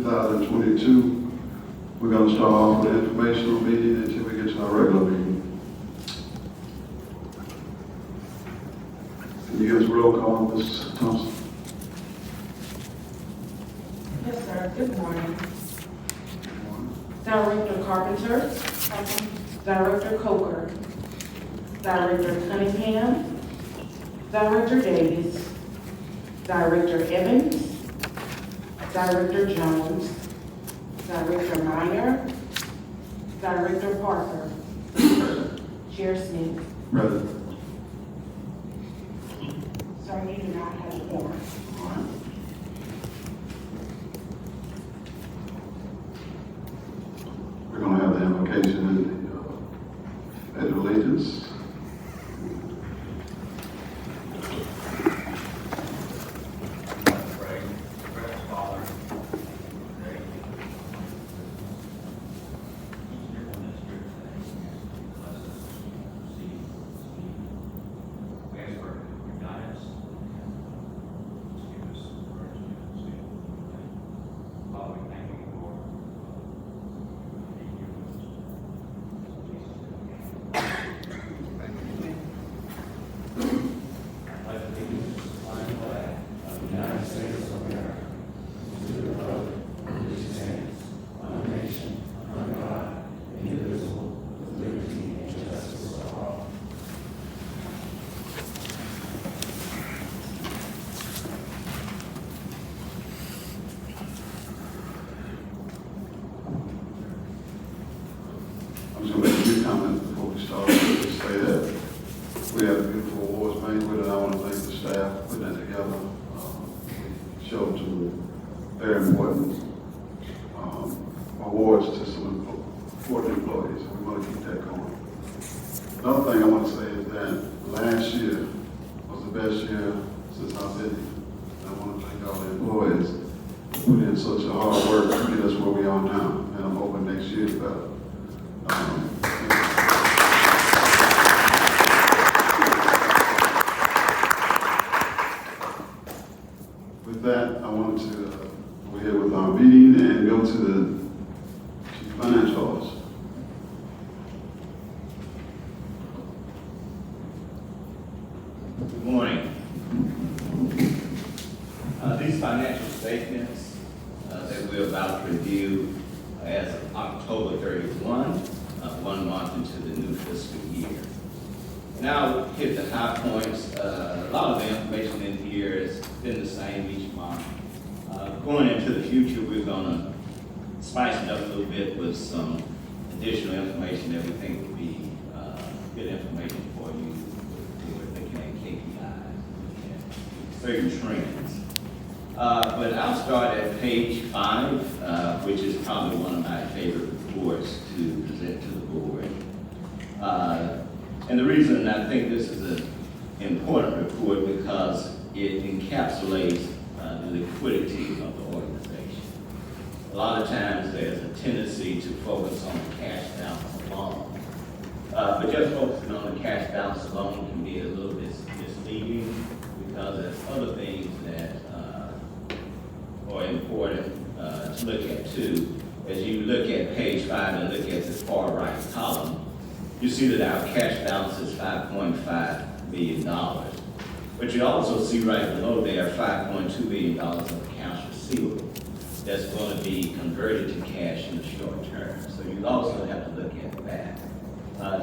2022. We're going to start off with an informational meeting until we get to our regular meeting. Can you give us a roll call, Ms. Thompson? Yes, sir. Good morning. Director Carpenter. Director Coker. Director Cunningham. Director Davis. Director Evans. Director Jones. Director Meyer. Director Parker. Chair Smith. Present. Sir, you do not have a quorum. All right. We're going to have the invocation and the pledge of allegiance. I'm just going to make a few comments before we start. Just say that we have a beautiful awards banquet, and I want to thank the staff for putting that together. We showed some very important awards to some important employees, and we want to keep that going. Another thing I want to say is that last year was the best year since I've been here. And I want to thank all the employees who put in such a hard work to get us where we are now, and I'm hoping next year is better. With that, I wanted to go ahead with our meeting and go to the chief financial officer. Good morning. These financial statements that we're about to review as of October 31, 1 month into the new fiscal year. Now, hit the high points. A lot of the information in here has been the same each month. Going into the future, we're going to spice it up a little bit with some additional information that we think would be good information for you. We're looking at KPIs, certain trends. But I'll start at page 5, which is probably one of my favorite reports to present to the board. And the reason I think this is an important report because it encapsulates the liquidity of the organization. A lot of times there's a tendency to focus on the cash balance alone. But just focusing on the cash balance alone can be a little bit misleading because there's other things that are important to look at too. As you look at page 5 and look at the far right column, you see that our cash balance is $5.5 billion. But you also see right below there $5.2 billion of accounts receivable that's going to be converted to cash in the short term. So you also have to look at that.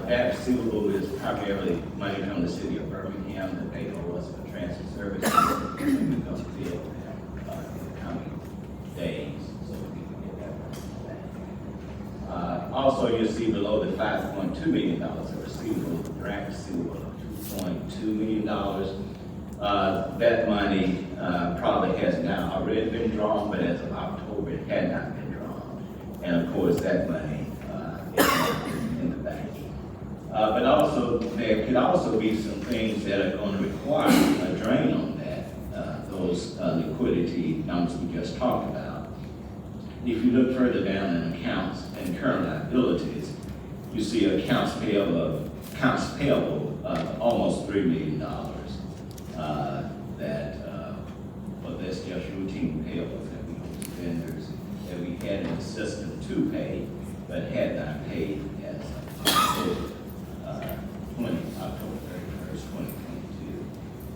That receivable is primarily money from the city of Birmingham that they owe us for transfer services, and we're going to bill them in the coming days, so we can get that money back. Also, you see below the $5.2 million of receivable, the grant receivable of $2.2 million. That money probably has now already been drawn, but as of October, it had not been drawn. And of course, that money is in the bank. But also, there could also be some things that are going to require a drain on that, those liquidity numbers we just talked about. If you look further down in accounts and current liabilities, you see accounts payable of almost $3 million. That's just routine payables that we owe to vendors had an assistant to pay, but had not paid as of October 31st, 2022.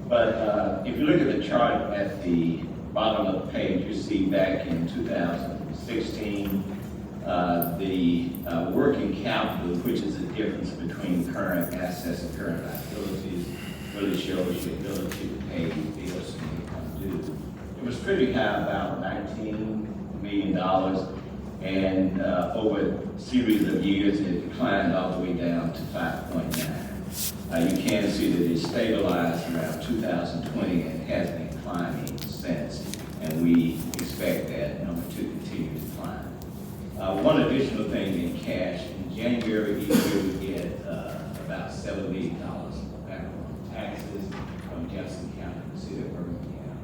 But if you look at the chart at the bottom of the page, you see back in 2016, the working capital, which is the difference between current assets and current liabilities, really shows your ability to pay bills when they come due. It was pretty high, about $19 million, and over a series of years, it declined all the way down to 5.9. You can see that it stabilized around 2020 and has been climbing since, and we expect that number to continue to climb. One additional thing in cash, in January each year we get about $7 million back on taxes from Jefferson County and the city of Birmingham.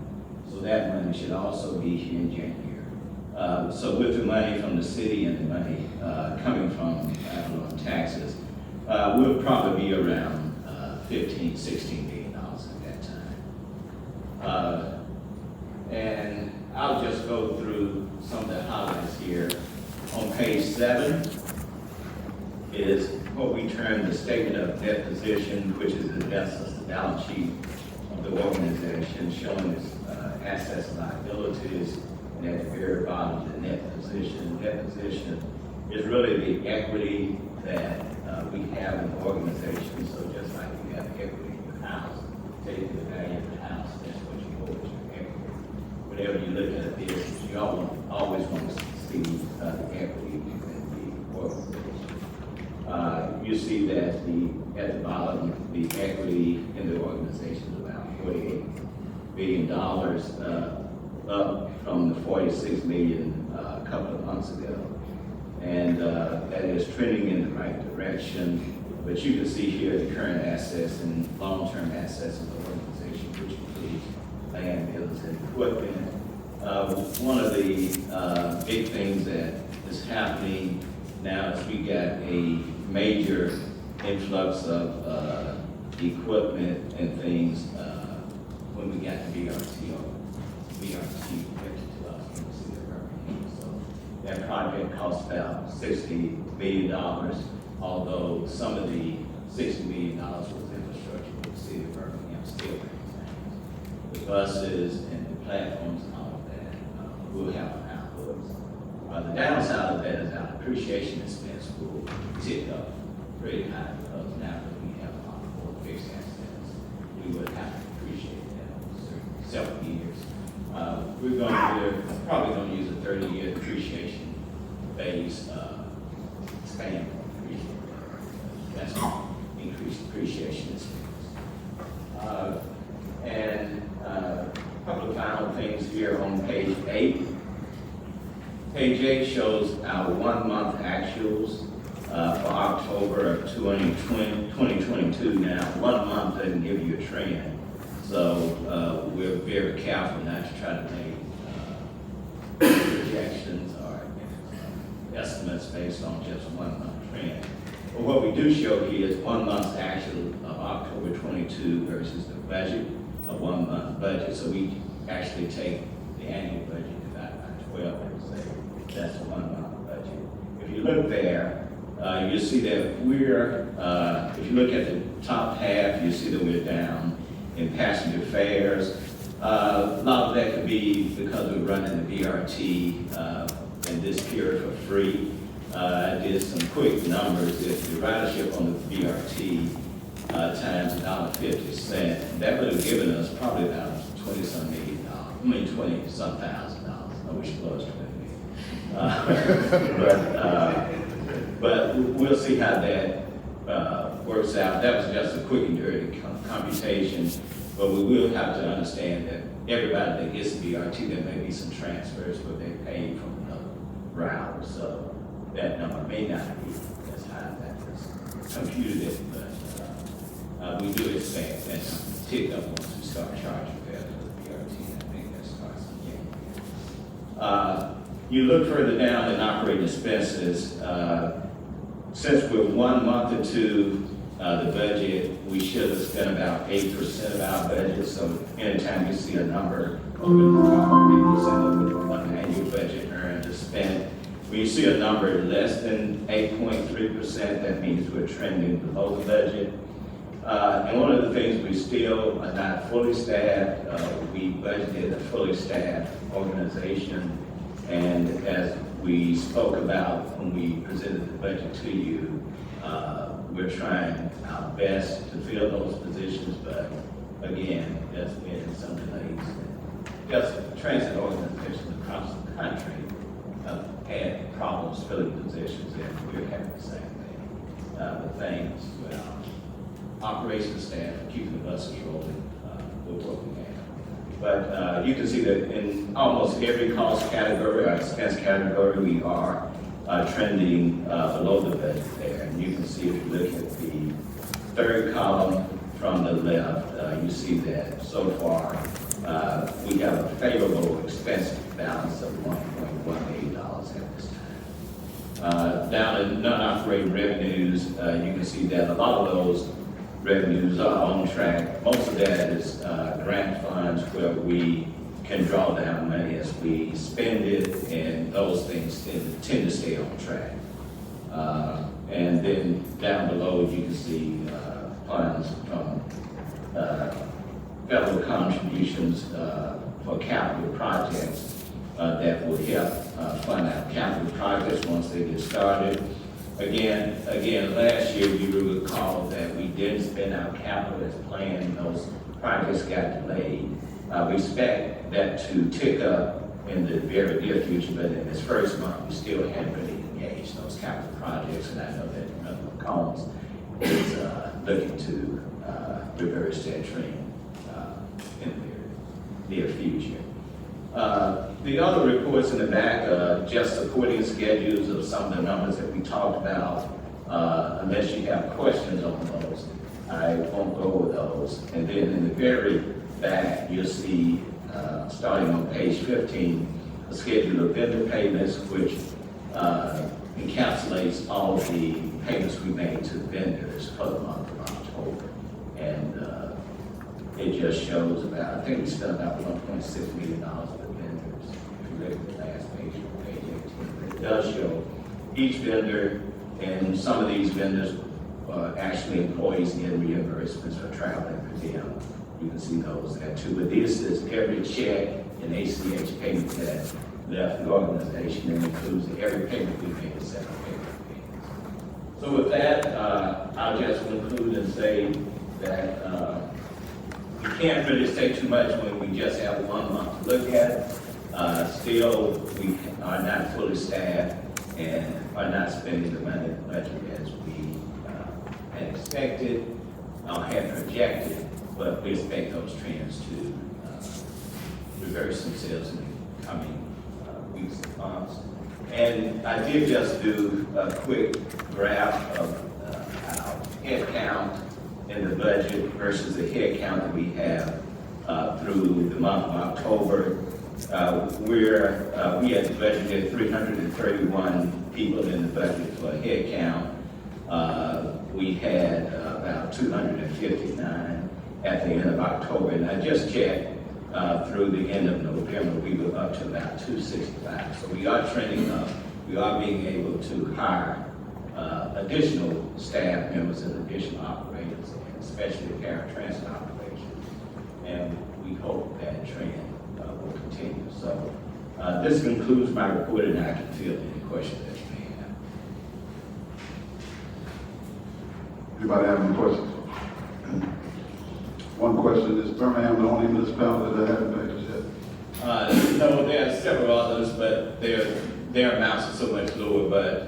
So that money should also be here in January. So with the money from the city and the money coming from Avalon taxes, we'll probably be around $15, $16 million at that time. And I'll just go through some of the highlights here. On page 7 is what we term the statement of debt position, which is the balance sheet of the organization, showing its assets and liabilities, and at the very bottom, the net position. Net position is really the equity that we have in the organization. So just like you have equity in your house, take the value of the house, that's what you hold as your equity. Whenever you look at a business, you always want to see the equity in the organization. You see that at the bottom, the equity in the organization is about $48 billion, up from the $46 million a couple of months ago. And that is trending in the right direction. But you can see here the current assets and long-term assets of the organization, which includes land, buildings, and equipment. One of the big things that is happening now is we got a major influx of equipment and things when we got the BRT gifted to us from the city of Birmingham. So that project cost about $60 million, although some of the $60 million was infrastructure for the city of Birmingham still maintains. The buses and the platforms and all of that will have an output. The downside of that is our depreciation expense will tick up pretty high because now that we have a lot more fixed assets, we would have to depreciate that over several years. We're probably going to use a 30-year depreciation phase span. That's increased depreciation expense. And a couple of final things here on page 8. Page 8 shows our 1-month actuals for October of 2022. Now, 1 month doesn't give you a trend, so we're very careful not to try to make projections or estimates based on just 1 month trend. But what we do show here is 1 month's actual of October 22 versus the budget of 1 month budget. So we actually take the annual budget divided by 12 and say that's a 1 month budget. If you look there, you see that if you look at the top half, you see that we're down in passenger fares. A lot of that could be because we're running the BRT in this period for free. I did some quick numbers. If the ridership on the BRT times $1.50, that would have given us probably about $20-some million. I mean, $20-some thousand dollars. I wish it was 20 million. But we'll see how that works out. That was just a quick and dirty computation, but we will have to understand that everybody that gets the BRT, there may be some transfers where they pay from another route, so that number may not be as high as that was computed, but we do expect that number to tick up once we start charging fares for the BRT. I think that starts again. You look further down in operating expenses. Since we're 1 month into the budget, we should have spent about 8% of our budget. So anytime you see a number, 8% of the annual budget earned or spent, When you see a number less than 8.3%, that means we're trending below the budget. And one of the things, we still are not fully staffed. We budgeted a fully staffed organization, and as we spoke about when we presented the budget to you, we're trying our best to fill those positions, but again, there's been some delays. Just transit organizations across the country had problems filling positions, and we're having the same thing. The things, well, operations staff, keeping the buses rolling, we're working at. But you can see that in almost every cost category or expense category, we are trending below the budget there. And you can see if you look at the third column from the left, you see that so far we have a favorable expense balance of $1.1 million at this time. Down in non-operating revenues, you can see that a lot of those revenues are on track. Most of that is grant funds where we can draw down money as we spend it, and those things tend to stay on track. And then down below, you can see funds from federal contributions for capital projects that will help fund our capital projects once they get started. Again, last year, you will recall that we didn't spend our capital as planned. Those projects got delayed. We expect that to tick up in the very near future, but in this first month, we still haven't really engaged those capital projects, and I know that Governor Combs is looking to reverse that trend in the near future. The other reports in the back are just supporting schedules of some of the numbers that we talked about. Unless you have questions on those, I won't go over those. And then in the very back, you'll see, starting on page 15, a schedule of vendor payments, which encapsulates all the payments we made to vendors for the month of October. And it just shows about, I think we spent about $1.6 million with vendors. If you look at the last page, page 18, it does show each vendor, and some of these vendors are actually employees getting reimbursements for traveling per diem. You can see those there too. But this is every check and ACH payment that left the organization, and includes every payment we made to separate payments. So with that, I'll just conclude and say that we can't really say too much when we just have 1 month to look at. Still, we are not fully staffed and are not spending the money in the budget as we had expected or had projected, but we expect those trends to reverse themselves in the coming weeks and months. And I did just do a quick graph of our head count in the budget versus the head count that we have through the month of October. We had budgeted 331 people in the budget for a head count. We had about 259 at the end of October, and I just checked through the end of November, we were up to about 265. So we are trending up. We are being able to hire additional staff members and additional operators, and especially paratransit operations. And we hope that trend will continue. So this concludes my report, and I can field any questions that you may have. Anybody have any questions? One question, is Birmingham the only municipality that haven't paid us yet? No, there are several others, but their amounts are so much lower, but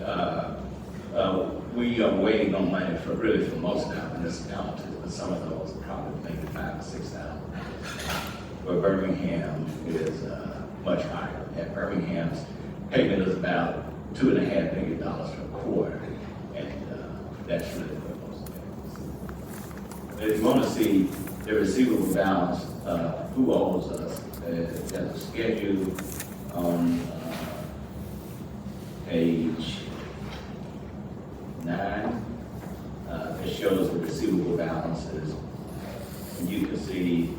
we are waiting on money for most of our municipalities, but some of those are probably maybe $5,000 or $6,000. But Birmingham is much higher. And Birmingham's payment is about $2.5 million per quarter, and that's really what most of it is. If you want to see the receivable balance, who owes us, there's a schedule on page 9 that shows the receivable balances. And you can see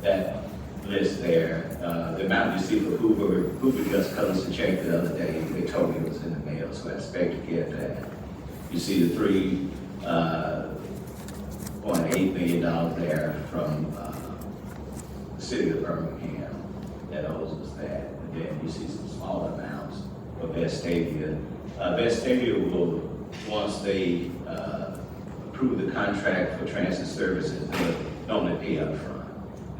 that list there. the amount you see for Hoover just cut us a check the other day. They told me it was in the mail, so I expect to get that. You see the $3.8 million there from the city of Birmingham that owes us that. And then you see some smaller amounts for Vestavia. Vestavia will, once they approve the contract for transit services, they'll normally pay up front.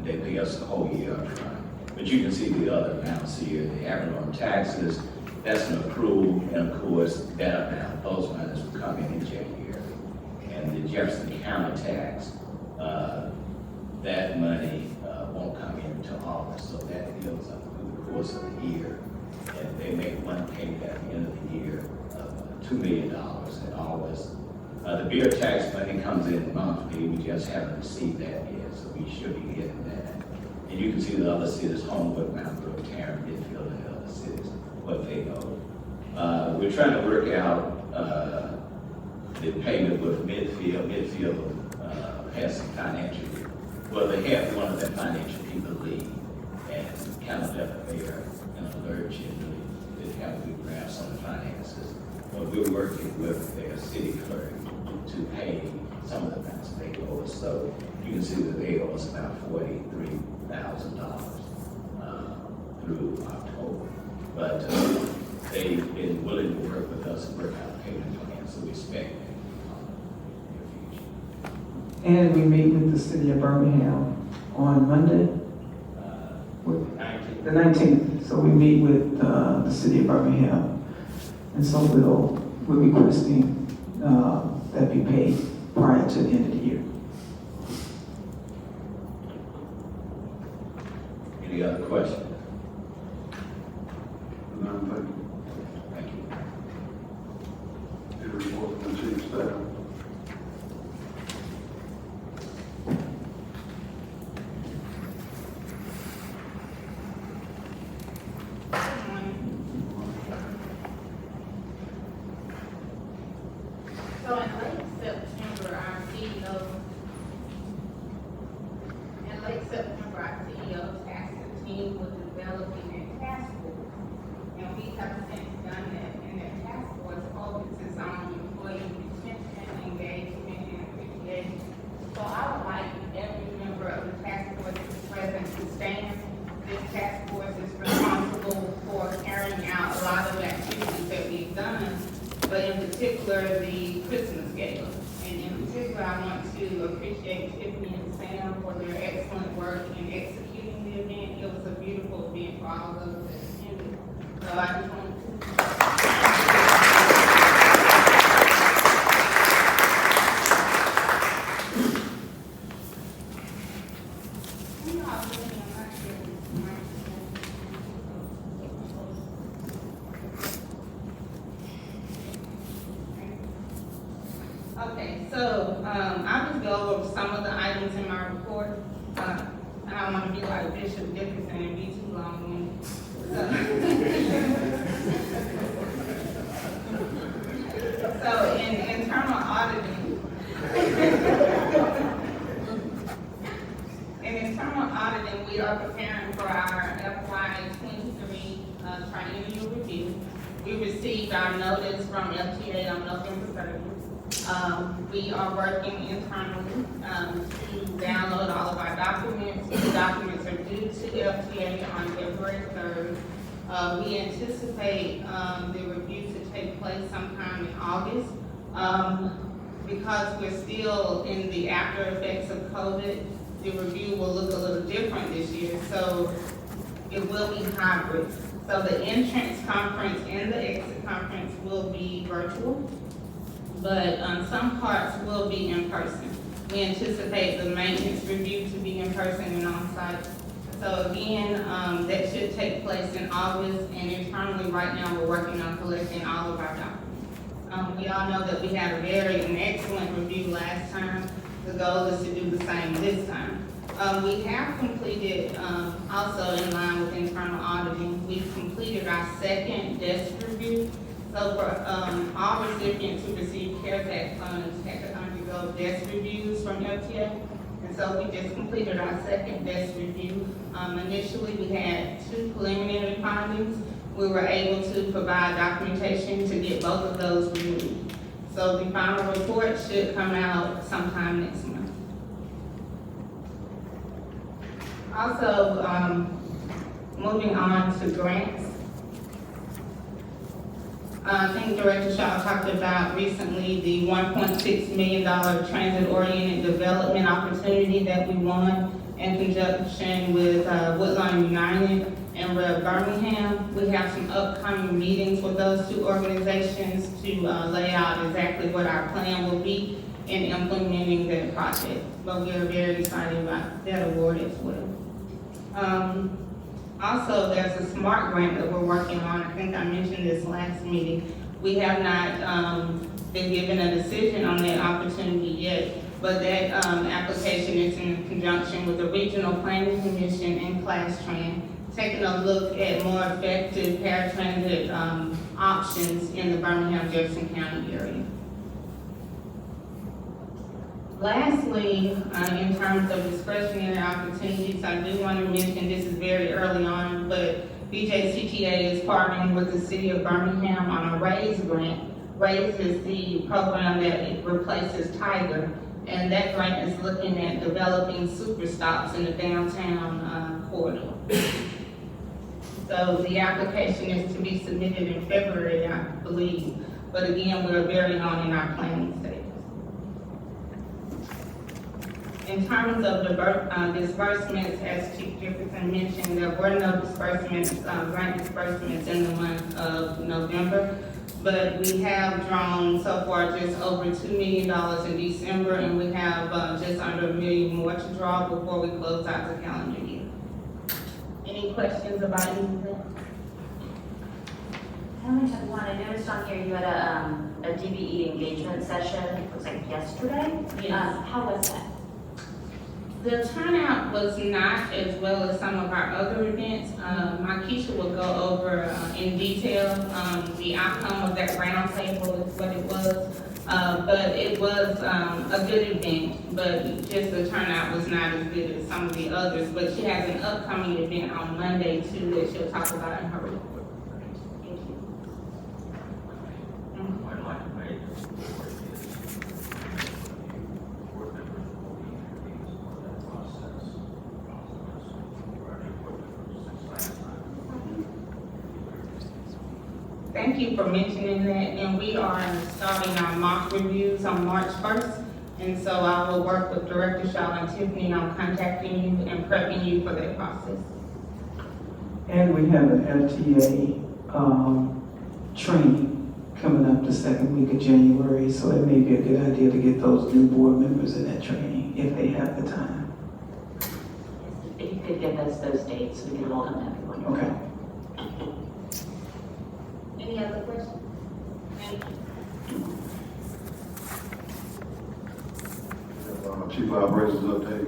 They pay us the whole year up front. But you can see the other amounts here, the abnormal taxes, that's an accrual, and of course, that amount, those monies will come in January. And the Jefferson County tax, that money won't come in until August, so that builds up through the course of the year. And they make one payment at the end of the year of $2 million in August. The beer tax money comes in monthly, we just haven't received that yet, so we should be getting that. And you can see the other cities, Homewood, Mount Brook, Tarrant, Midfield, and the other cities, what they owe. We're trying to work out the payment with Midfield. Midfield has some financial, well, they have one of their financial people leave, and kind of left there in a lurch and really have to grab some of the finances. But we're working with their city clerk to pay some of the amounts they owe us. So you can see that they owe us about $43,000 through October. But they've been willing to work with us and work out payment plans, so we expect that in the future. And we meet with the city of Birmingham on Monday, the 19th. So we meet with the city of Birmingham. And so we're requesting that be paid prior to the end of the year. Any other questions? None, Thank you. any report from the chief of staff? So in late September, our CEO tasked the team with developing a task force. And we have since done that, and that task force focuses on employee retention, engagement, and appreciation. So I would like every member of the task force present to stand. This task force is responsible for carrying out a lot of activities that we've done, but in particular, the Christmas gala. And in particular, I want to appreciate Tiffany and Sam for their excellent work in executing the event. It was a beautiful event for all of those that attended. So I just want to. Okay, so I'll just go over some of the items in my report. I don't want to be like Bishop Dickinson and be too long-winded. So in internal auditing, we are preparing for our FY23 triennial review. We received our notice from FTA on November 30th. We are working internally to download all of our documents. The documents are due to FTA on February 3rd. We anticipate the review to take place sometime in August. Because we're still in the after effects of COVID, the review will look a little different this year, so it will be hybrid. So the entrance conference and the exit conference will be virtual, but some parts will be in person. We anticipate the maintenance review to be in person and on-site. So again, that should take place in August, and internally right now we're working on collecting all of our documents. We all know that we had an excellent review last time. The goal is to do the same this time. We have completed, also in line with internal auditing, we've completed our second desk review. So for all recipients who receive CARES Act funds had to undergo desk reviews from FTA. And And so we just completed our second desk review. Initially, we had 2 preliminary findings. We were able to provide documentation to get both of those removed. So the final report should come out sometime next month. Also, moving on to grants. I think Director Shaw talked about recently the $1.6 million transit-oriented development opportunity that we won in conjunction with Woodlawn United and Rev Birmingham. We have some upcoming meetings with those 2 organizations to lay out exactly what our plan will be in implementing that project. But we are very excited about that award as well. Also, there's a SMART grant that we're working on. I think I mentioned this last meeting. We have not been given a decision on that opportunity yet, but that application is in conjunction with the Regional Planning Commission and ClassTran, taking a look at more effective paratransit options in the Birmingham-Jefferson County area. Lastly, in terms of discretionary opportunities, I do want to mention, this is very early on, but BJCTA is partnering with the city of Birmingham on a RAISE grant. RAISE is the program that replaces Tiger, and that grant is looking at developing super stops in the downtown corridor. So the application is to be submitted in February, I believe, but again, we're very on in our planning stage. In terms of disbursements, as Chief Jefferson mentioned, there were no disbursements, grant disbursements in the month of November, but we have drawn so far just over $2 million in December, and we have just under $1 million more to draw before we close out the calendar year. Any questions about any of that? I only had one. I noticed on here you had a DBE engagement session, it was like yesterday? Yes. How was that? The turnout was not as well as some of our other events. Keisha will go over in detail the outcome of that roundtable is what it was. But it was a good event, but just the turnout was not as good as some of the others. But she has an upcoming event on Monday too that she'll talk about in her report. Thank you. I'd like to make board members will be introduced for that process. Thank you for mentioning that, and we are starting our mock reviews on March 1st. And so I will work with Director Shaw and Tiffany on contacting you and prepping you for that process. And we have an FTA training coming up the second week of January, so it may be a good idea to get those new board members in that training if they have the time. If you could give us those dates, we can hold them to everyone. Okay. Any other questions? Thank you. Chief Operations update.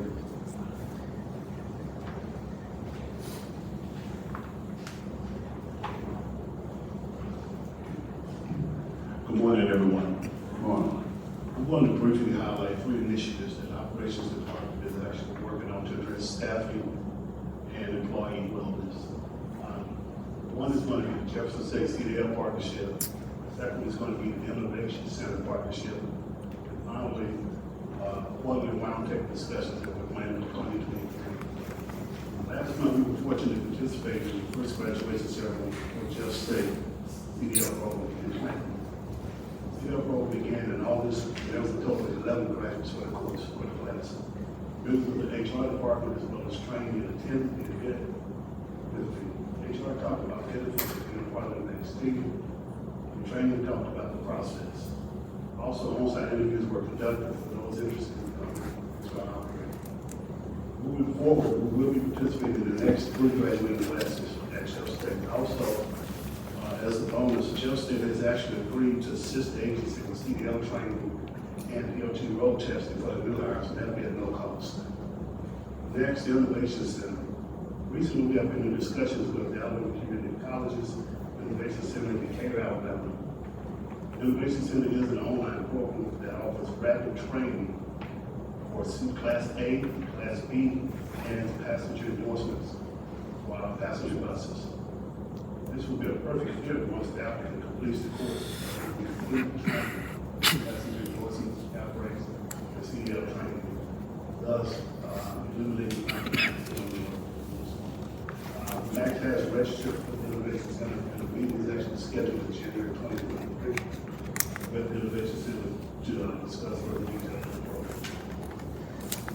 Good morning, everyone. Good morning. I'm going to briefly highlight 3 initiatives that the Operations Department is actually working on to address staffing and employee wellness. One is going to be the Jefferson City CDL partnership. Second is going to be the Innovation Center partnership. And finally, quarterly roundtable discussions that we're planning for 2023. Last month, we were fortunate to participate in the first graduation ceremony for Jeff State CDL program in Atlanta. CDL program began in August, and there was a total of 11 graduates for the course for the class. Members of the HR department as well as training and attending the event. With the HR talked about benefits of being a part of the next team. The training talked about the process. Also, on-site interviews were conducted for those interested in becoming HR operator. Moving forward, we will be participating in the next 3 graduating classes at Jeff State. Also, as a bonus, Jeff State has actually agreed to assist the agency with CDL training and DOT road testing for the new hires, and that'll be at no cost. Next, the Innovation Center. Recently, we have been in discussions with the Alabama Community Colleges, Innovation Center in Decatur, Alabama. Innovation Center is an online program that offers rapid training for Class A, Class B, and passenger endorsements for our passenger buses. This will be a perfect fit once the applicant completes the course. We complete the training, passenger endorsements, outbreaks, and CDL training, thus eliminating MAC has registered for the Innovation Center, and the meeting is actually scheduled for January 2023 with the Innovation Center to discuss further details of the program.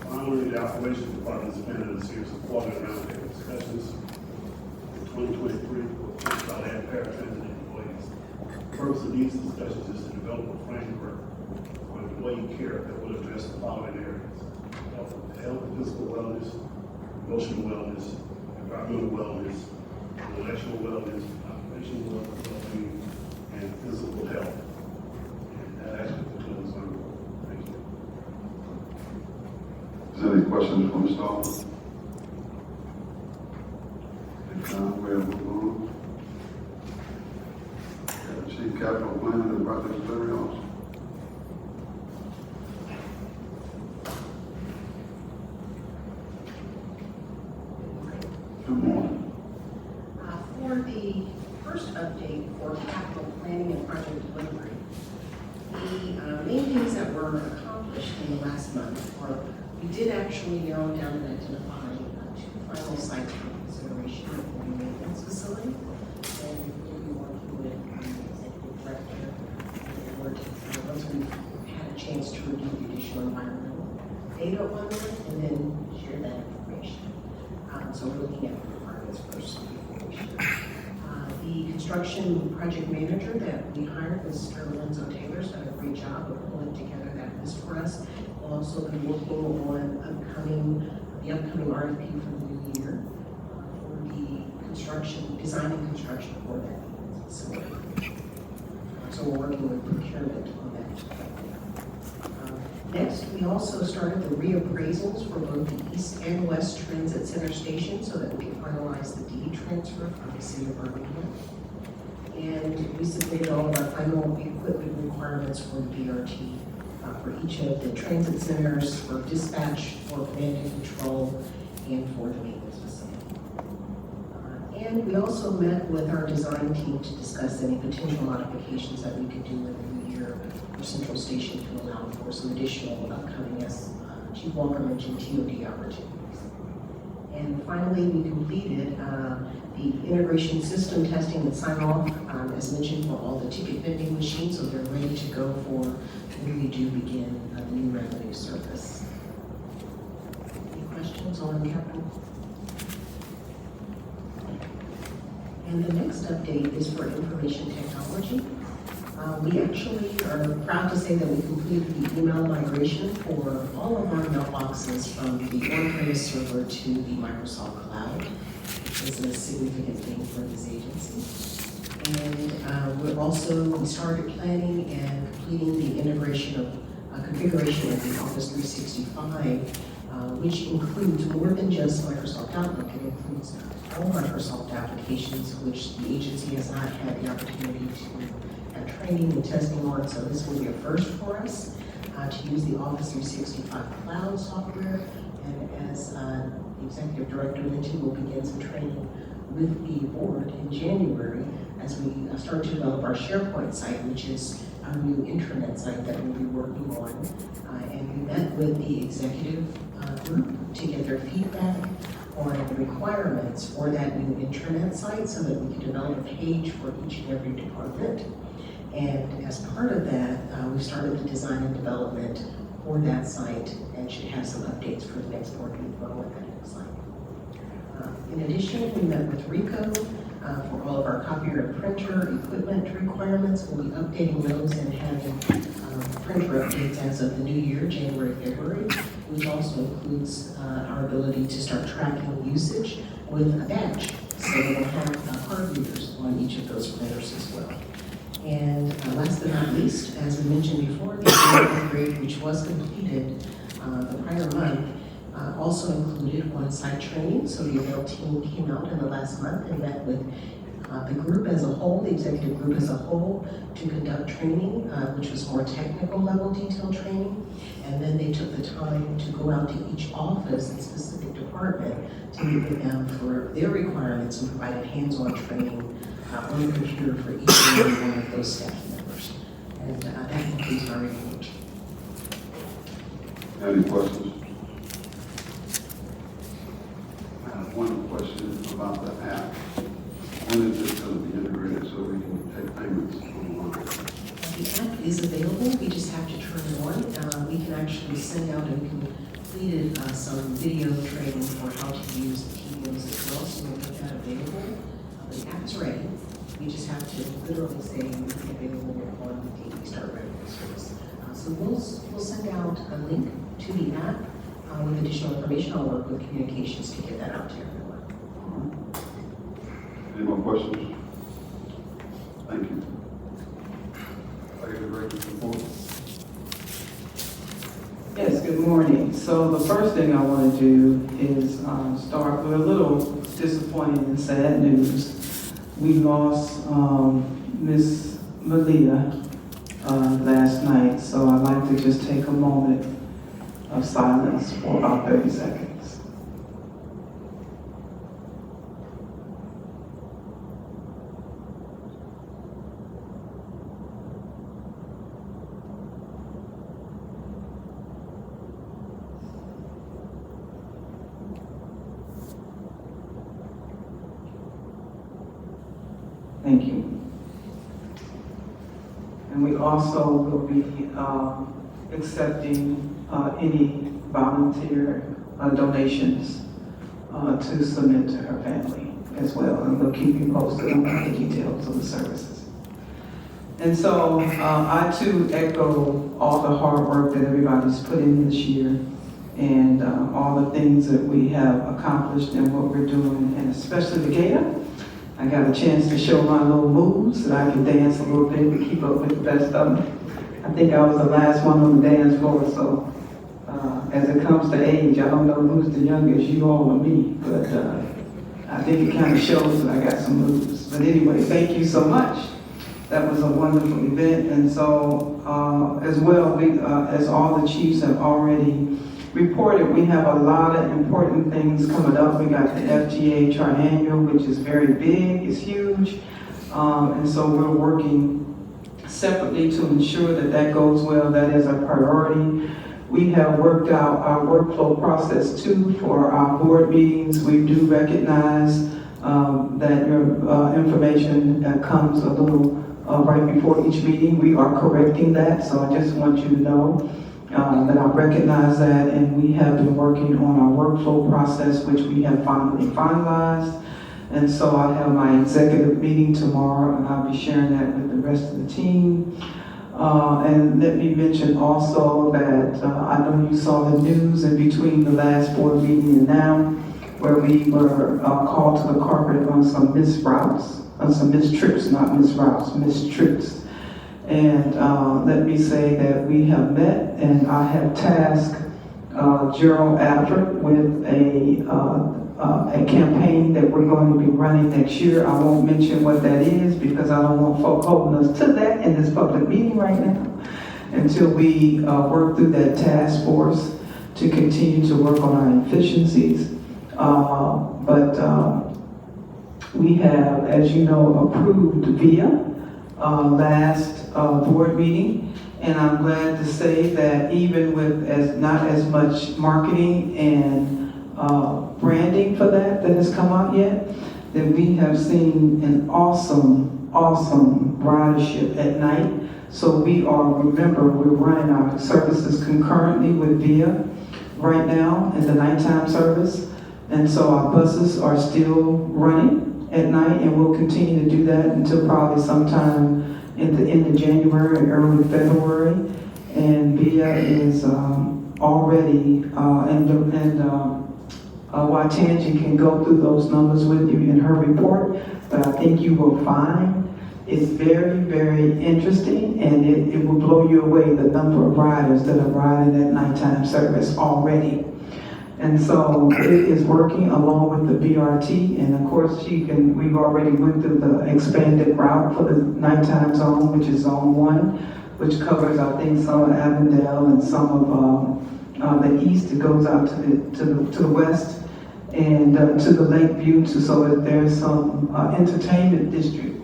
Finally, the Operations Department has been in a series of quarterly roundtable discussions in 2023 with about add paratransit employees. The purpose of these discussions is to develop a framework for employee care that will address the following areas: health and physical wellness, emotional wellness, environmental wellness, intellectual wellness, occupational well-being, and physical health. And that actually concludes my report. Thank you. Is there any questions from Mr. Allen? If not, we'll move on. Chief Capital Planning and Project Delivery Officer. Good morning. For the first update for capital planning and project delivery, the main things that were accomplished in the last month were we did actually narrow down and identify two final sites for consideration for the maintenance facility. And we'll be working with the executive director and the board once we've had a chance to review the additional environmental data on it and then share that information. So we're looking at the requirements first before we share. The construction project manager that we hired was Mr. Lorenzo Taylor's done a great job of pulling together that list for us. We'll also be working on the upcoming RFP for the new year for the construction, design and construction for that facility. So we're working with procurement on that. Next, we also started the reappraisals for both the East and West Transit Center stations so that we can finalize the deed transfer from the city of Birmingham. And we submitted all of our final equipment requirements for the BRT for each of the transit centers, for dispatch, for command and control, and for the maintenance facility. And we also met with our design team to discuss any potential modifications that we could do in the new year for Central Station to allow for some additional upcoming, as Chief Walker mentioned, TOD opportunities. And finally, we completed the integration system testing and sign off, as mentioned, for all the ticket vending machines, so they're ready to go for when we do begin the new revenue service. Any questions on capital? And the next update is for information technology. We actually are proud to say that we completed the email migration for all of our mailboxes from the on-premise server to the Microsoft Cloud, which is a significant thing for this agency. And we started planning and completing the integration of configuration of the Office 365, which includes more than just Microsoft Outlook. It includes all Microsoft applications, which the agency has not had the opportunity to have training and testing on. So this will be a first for us to use the Office 365 cloud software. And as the executive director mentioned, we'll begin some training with the board in January as we start to develop our SharePoint site, which is our new intranet site that we'll be working on. And we met with the executive group to get their feedback on the requirements for that new intranet site so that we can develop a page for each and every department. And as part of that, we started the design and development for that site and should have some updates for the next board meeting on what that looks like. In addition, we met with Rico for all of our copier and printer equipment requirements. We'll be updating those and having printer updates as of the new year, January, February, which also includes our ability to start tracking usage with a badge. So we'll have card readers on each of those printers as well. And last but not least, as we mentioned before, the upgrade, which was completed the prior month, also included on-site training. So the Avail team came out in the last month and met with the group as a whole, the executive group as a whole, to conduct training, which was more technical level detailed training. And then they took the time to go out to each office and specific department to meet with them for their requirements and provided hands-on training on the computer for each and every one of those staff members. And that concludes my report. Any questions? I have one question about the app. When is this going to be integrated so we can take payments online? The app is available, we just have to turn it on. We can actually send out and completed some video training for how to use the keyboards as well, so we'll make that available. The app is ready, we just have to literally say it's available on the DV Start Revenue Service. So we'll send out a link to the app with additional information. I'll work with communications to get that out to everyone. Any more questions? Thank you. Director's report. Yes, good morning. So the first thing I want to do is start with a little disappointing and sad news. We lost Miss Malia last night, so I'd like to just take a moment of silence for about 30 seconds. Thank you. And we also will be accepting any volunteer donations to submit to her family as well. And we'll keep you posted on the details of the services. And so I too echo all the hard work that everybody's put in this year and all the things that we have accomplished and what we're doing, and especially the Gator. I got a chance to show my little moves that I can dance a little bit to keep up with the best of them. I think I was the last one on the dance floor, so as it comes to age, I don't know who's the youngest, you all or me, but I think it kind of shows that I got some moves. But anyway, thank you so much. That was a wonderful event, and so as well, we, as all the chiefs have already reported, we have a lot of important things coming up. We got the FTA Triennial, which is very big, it's huge. And so we're working separately to ensure that that goes well. That is a priority. We have worked out our workflow process too for our board meetings. We do recognize that your information comes a little right before each meeting. We are correcting that, so I just want you to know that I recognize that, and we have been working on our workflow process, which we have finally finalized. And so I have my executive meeting tomorrow, and I'll be sharing that with the rest of the team. And let me mention also that I know you saw the news in between the last board meeting and now, where we were called to the carpet on some missed routes, on some missed trips, not missed routes, missed trips. And let me say that we have met, and I have tasked Gerald Alfred with a campaign that we're going to be running next year. I won't mention what that is because I don't want folk holding us to that in this public meeting right now until we work through that task force to continue to work on our efficiencies. But we have, as you know, approved VIA last board meeting, and I'm glad to say that even with not as much marketing and branding for that has come out yet, that we have seen an awesome ridership at night. So we are, remember, we're running our services concurrently with VIA right now in the nighttime service. And so our buses are still running at night, and we'll continue to do that until probably sometime in the end of January, early February. And VIA is already, Watanji can go through those numbers with you in her report, but I think you will find it's very, very interesting, and it will blow you away the number of riders that are riding that nighttime service already. And so it is working along with the BRT, and of course we've already went through the expanded route for the nighttime zone, which is Zone 1, which covers, I think, some of Avondale and some of the east. It goes out to the west and to the Lakeview, so that there's some entertainment district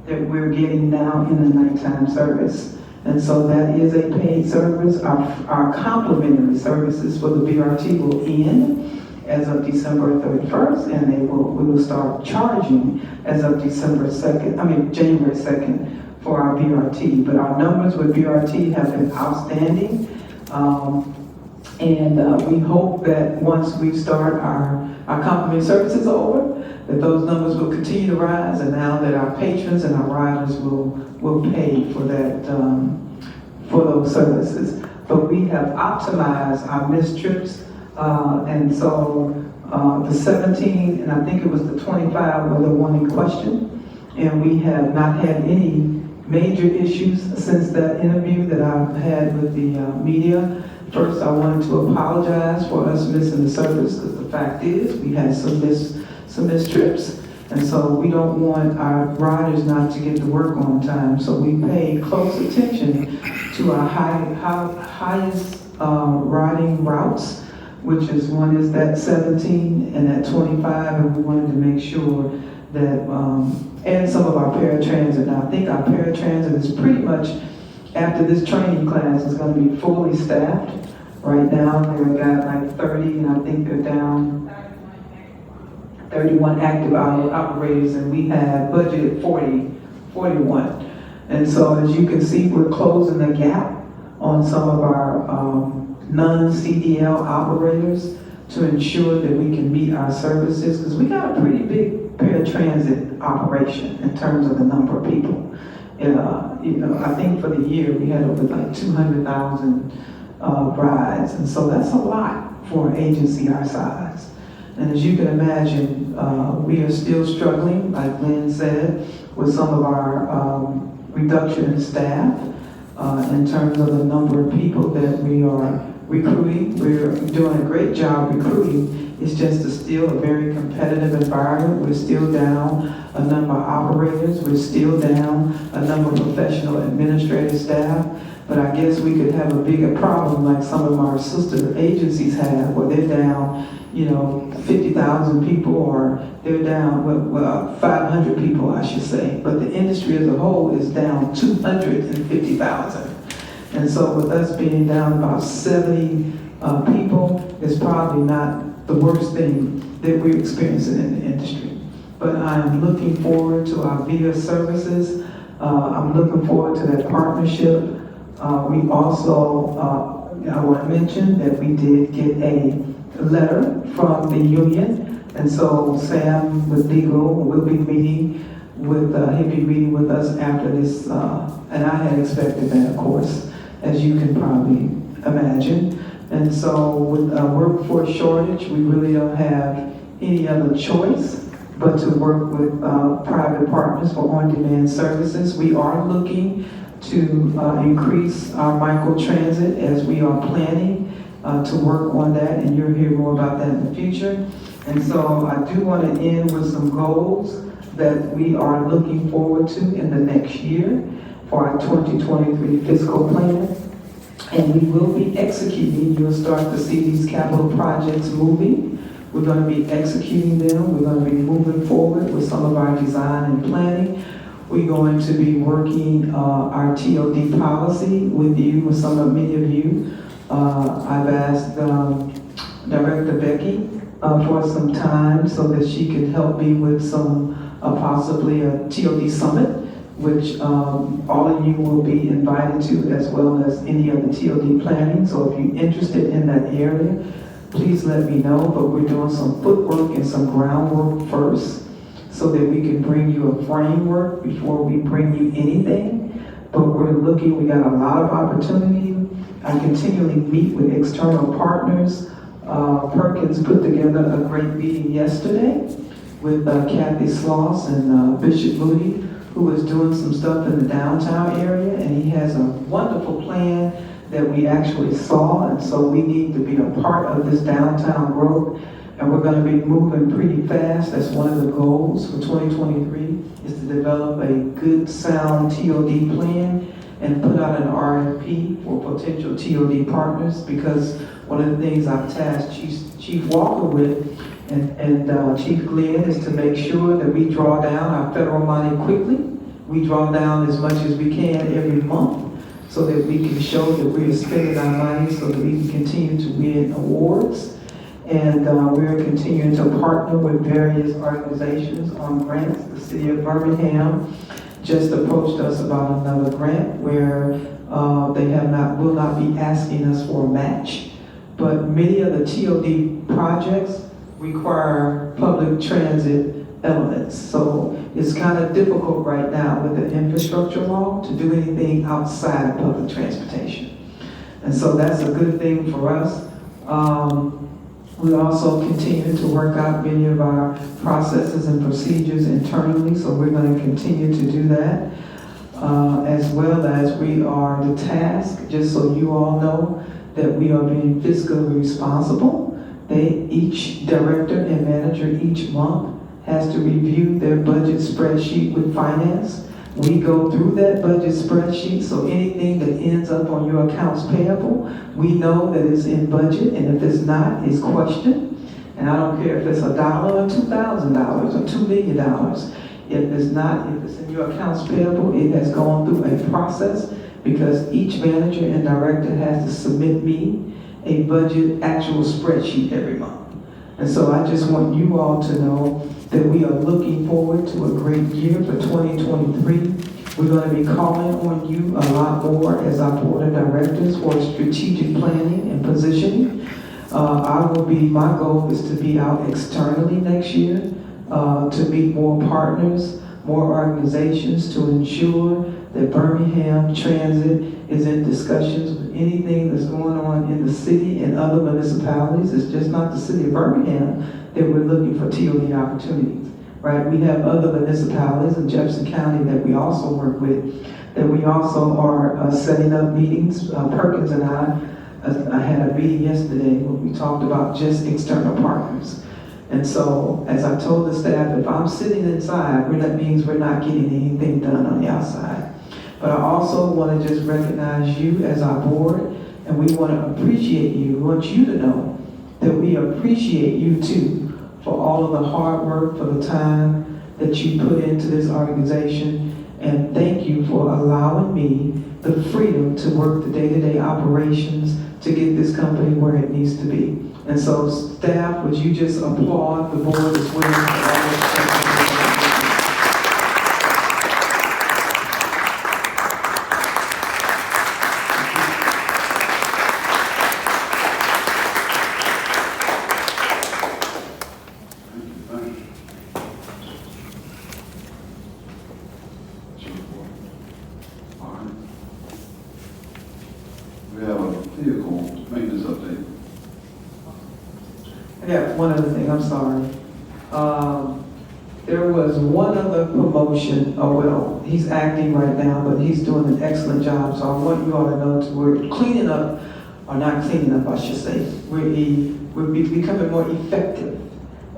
that we're getting now in the nighttime service. And so that is a paid service. Our complimentary services for the BRT will end as of December 31st, and we will start charging as of January 2nd for our BRT. But our numbers with BRT have been outstanding. And we hope that once we start our complimentary services over, that those numbers will continue to rise, and now that our patrons and our riders will pay for that, for those services. But we have optimized our missed trips, and so the 17, and I think it was the 25 were the one in question, and we have not had any major issues since that interview that I've had with the media. First, I wanted to apologize for us missing the service, because the fact is we had some missed trips. And so we don't want our riders not to get to work on time. So we pay close attention to our highest riding routes, which is one is that 17 and that 25, and we wanted to make sure that, and some of our paratransit. Now I think our paratransit is pretty much, after this training class, is going to be fully staffed. Right now, they've got like 30, and I think they're down 31 active operators, and we have budgeted 41. And so as you can see, we're closing the gap on some of our non-CDL operators to ensure that we can meet our services, because we got a pretty big paratransit operation in terms of the number of people. I think for the year we had over like 200,000 rides, and so that's a lot for an agency our size. And as you can imagine, we are still struggling, like Lynn said, with some of our reduction in staff in terms of the number of people that we are recruiting. We're doing a great job recruiting. It's just still a very competitive environment. We're still down a number of operators. We're still down a number of professional administrative staff. But I guess we could have a bigger problem like some of our sister agencies have, where they're down, 50,000 people, or they're down, 500 people, I should say. But the industry as a whole is down 250,000. And so with us being down about 70 people, it's probably not the worst thing that we're experiencing in the industry. But I'm looking forward to our VIA services. I'm looking forward to that partnership. We also, I want to mention that we did get a letter from the union, and so Sam with legal will be meeting with, he'll be meeting with us after this, and I had expected that, of course, as you can probably imagine. And so with a workforce shortage, we really don't have any other choice but to work with private partners for on-demand services. We are looking to increase our microtransit as we are planning to work on that, and you'll hear more about that in the future. And so I do want to end with some goals that we are looking forward to in the next year for our 2023 fiscal plan. And we will be executing. You'll start to see these capital projects moving. We're going to be executing them. We're going to be moving forward with some of our design and planning. We're going to be working our TOD policy with you, with many of you. I've asked Director Becky for some time so that she could help me with some, possibly a TOD summit, which all of you will be invited to, as well as any of the TOD planning. So if you're interested in that area, please let me know. But we're doing some footwork and some groundwork first, so that we can bring you a framework before we bring you anything. But we got a lot of opportunity. I continually meet with external partners. Perkins put together a great meeting yesterday with Kathy Sloss and Bishop Moody, who is doing some stuff in the downtown area, and he has a wonderful plan that we actually saw, and so we need to be a part of this downtown growth. And we're gonna be moving pretty fast. That's one of the goals for 2023, is to develop a good, sound TOD plan and put out an RFP for potential TOD partners, because one of the things I've tasked Chief Walker with and Chief Glenn is to make sure that we draw down our federal money quickly. We draw down as much as we can every month so that we can show that we're spending our money so that we can continue to win awards. And we're continuing to partner with various organizations on grants. The city of Birmingham just approached us about another grant where they will not be asking us for a match. But many of the TOD projects require public transit elements. So it's kind of difficult right now with the infrastructure law to do anything outside of public transportation. And so that's a good thing for us. We also continue to work out many of our processes and procedures internally, so we're going to continue to do that. As well as we are the task, just so you all know, that we are being fiscally responsible. Each director and manager each month has to review their budget spreadsheet with finance. We go through that budget spreadsheet, so anything that ends up on your accounts payable, we know that it's in budget, and if it's not, it's questioned. And I don't care if it's $1 or $2,000 or $2 million. If it's not, if it's in your accounts payable, it has gone through a process, because each manager and director has to submit me a budget actual spreadsheet every month. And so I just want you all to know that we are looking forward to a great year for 2023. We're going to be calling on you a lot more as our board of directors for strategic planning and positioning. My goal is to be out externally next year, to meet more partners, more organizations, to ensure that Birmingham Transit is in discussions with anything that's going on in the city and other municipalities. It's just not the city of Birmingham that we're looking for TOD opportunities, right? We have other municipalities in Jefferson County that we also work with, that we also are setting up meetings. Perkins and I had a meeting yesterday where we talked about just external partners. And so, as I told the staff, if I'm sitting inside, that means we're not getting anything done on the outside. But I also want to just recognize you as our board, and we want to appreciate you. We want you to know that we appreciate you too for all of the hard work, for the time that you put into this organization, and thank you for allowing me the freedom to work the day-to-day operations to get this company where it needs to be. And so, staff, would you just applaud the board as well for all the stuff. We have a vehicle maintenance update. I got one other thing, I'm sorry. There was one other promotion, he's acting right now, but he's doing an excellent job, so I want you all to know we're cleaning up, or not cleaning up, I should say. We're becoming more effective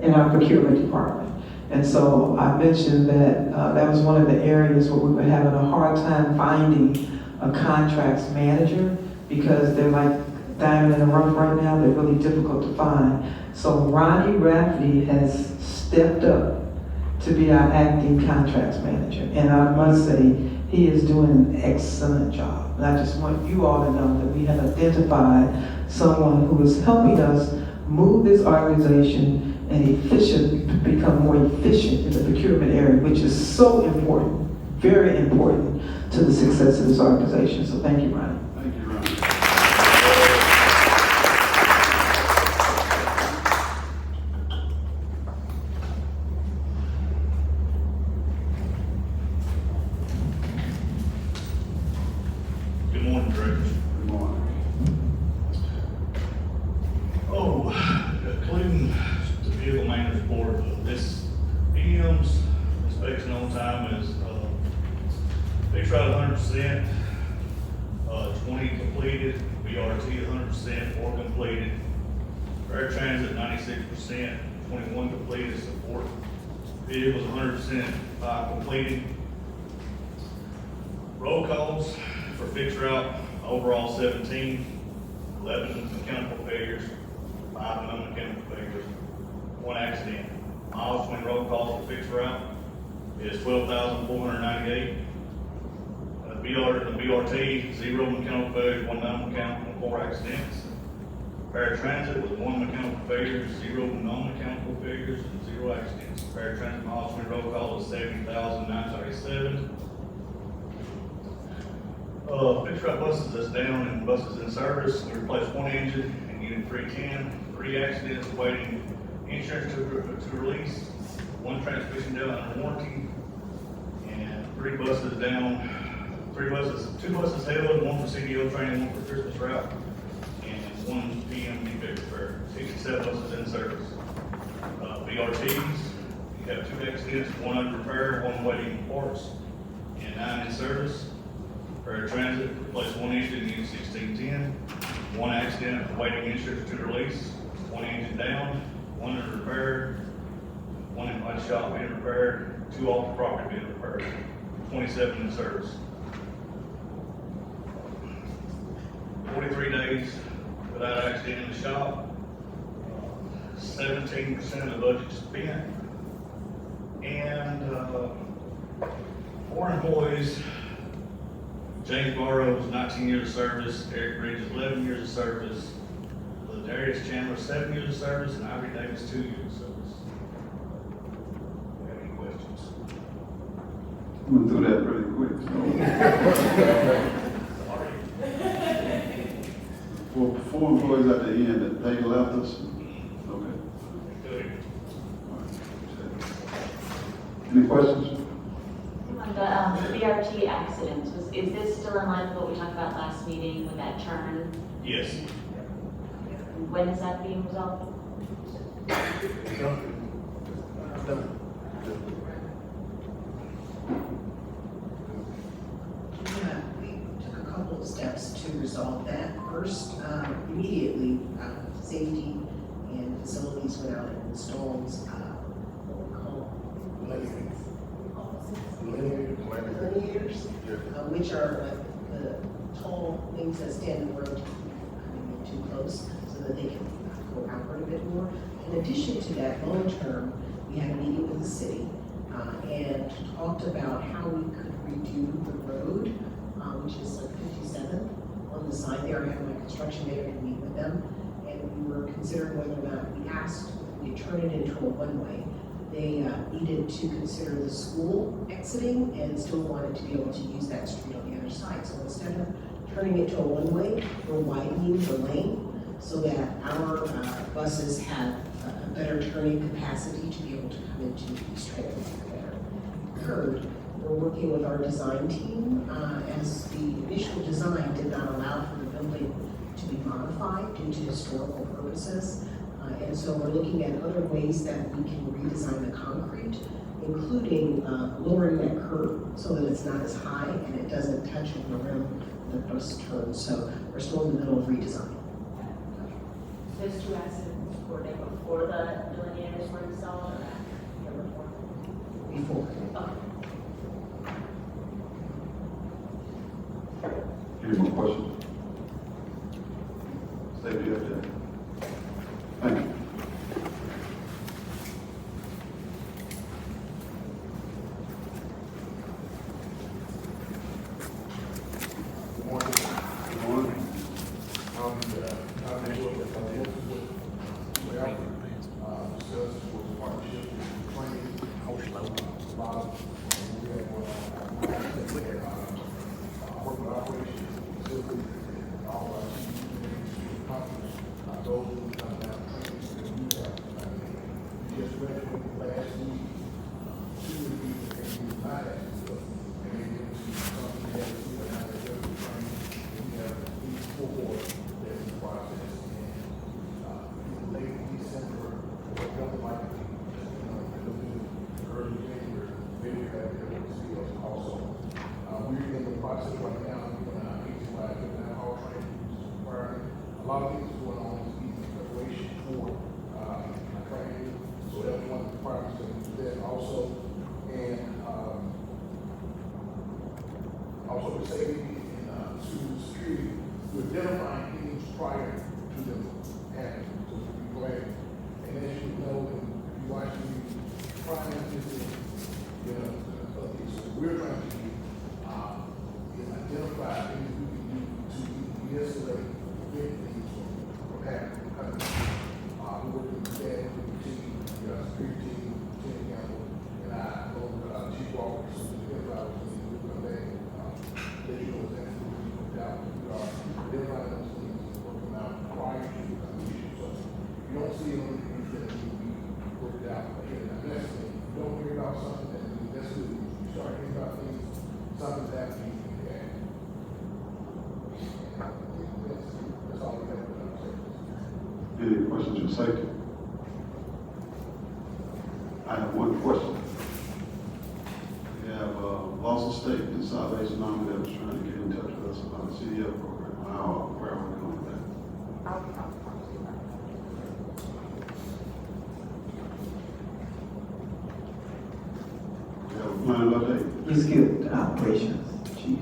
in our procurement department. And so I mentioned that that was one of the areas where we were having a hard time finding a contracts manager, because they're like diamond in the rough right now. They're really difficult to find. So Ronnie Rafferty has stepped up to be our acting contracts manager. And I must say, he is doing an excellent job. And I just want you all to know that we have identified someone who is helping us move this organization and become more efficient in the procurement area, which is so important, very important to the success of this organization. So thank you, Ronnie. Thank you, Ron. Good morning, directors. Good morning. Including the vehicle maintenance report, this PM's inspection on time is, fixed right 100%. 20 completed, BRT 100% or completed, Fair Transit 96%, 21 completed, support vehicles 100% completed. Roll calls for fixed route, overall 17, 11 mechanical failures, 5 non-mechanical failures, 1 accident. Miles between roll calls for fixed route is 12,498. The BRT, 0 mechanical failures, 1 non-mechanical, 4 accidents. Fair Transit with 1 mechanical failure, 0 non-mechanical failures, and 0 accidents. Fair Transit miles between roll calls is 70,937. Fixed route buses that's down and buses in service, we replaced 1 engine in Unit 310, 3 accidents awaiting insurance to release, 1 transmission down under warranty, and 3 buses down, 2 buses held, 1 for CDO training, 1 for Christmas route, and 1 PM defect repair. 67 buses in service. BRTs, you have 2 accidents, 1 under repair, 1 waiting parts, and 9 in service. Fair Transit replaced 1 engine in Unit 1610, 1 accident awaiting insurance to release, 1 engine down, 1 in repair, 1 in my shop being repaired, 2 off the property being repaired, 27 in service. 43 days without accident in the shop, 17% of the budget spent, and 4 employees. James Barrows, 19 years of service, Eric Bridges, 11 years of service, Ladarius Chandler, 7 years of service, and Ivory Davis, 2 years of service. Do you have any questions? Went through that pretty quick, so. Four employees at the end that they left us? Okay. Good. All right. Any questions? The BRT accidents, is this still in line with what we talked about last meeting with that churn? Yes. When is that being resolved? Yeah, we took a couple of steps to resolve that. First, immediately, safety and facilities went out and installed, what we call lineators, which are like the tall things that stand in the road coming in too close so that they can go outward a bit more. In addition to that, long term, we had a meeting with the city and talked about how we could redo the road, which is like 57 on the side there. I had my construction manager to meet with them, and we were considering whether or not we asked if we turn it into a one-way. They needed to consider the school exiting and still wanted to be able to use that street on the other side. So instead of turning it to a one-way, we're widening the lane so that our buses have a better turning capacity to be able to come into East Trenton better. Third, we're working with our design team as the initial design did not allow for the building to be modified due to historical purposes. And so we're looking at other ways that we can redesign the concrete, including lowering that curb so that it's not as high and it doesn't touch the rim of the bus turn. So we're still in the middle of redesign. Those 2 accidents, were they before the delineators were installed or after? Before. Any more questions? Safety update. Thank you. Good morning. Good morning. I'm Angela with discuss with partnership with training, Bob, and we have working operations, facilities, and all our teams, those who come down training, and we have, we just graduated last week, 2 of these and we not at stuff, and they get to come together, we are now at the training, and we have these 4 that's in the process, and late December, or nothing like it, early January, maybe we have to see us also. We're in the process right now, HY, lot of things going on in preparation for, training. So that's one of the requirements that we do that also. And, also the safety and, student security, we're identifying things prior to them happening, so we be glad. And as you know, when you watch the crime incident, you know, so we're trying to identify things we can do to de-escalate, prevent things from happening. We're working with that, with the team, the security team, Lieutenant Campbell, and I know Chief Walker, so we're going to come back and let you know exactly what we put out. We are identifying those things, working out prior to the issue. So you don't see it on the news that we worked out ahead of time. That's the thing. You don't hear about something that's good. You start hearing about things, something's happening. That's all we have to say. Any questions for safety? I have one question. We have Lawson State and Salvation Army that was trying to get in touch with us about the CDL program. Where are we going with that? We have a plan update. You skipped operations, chief.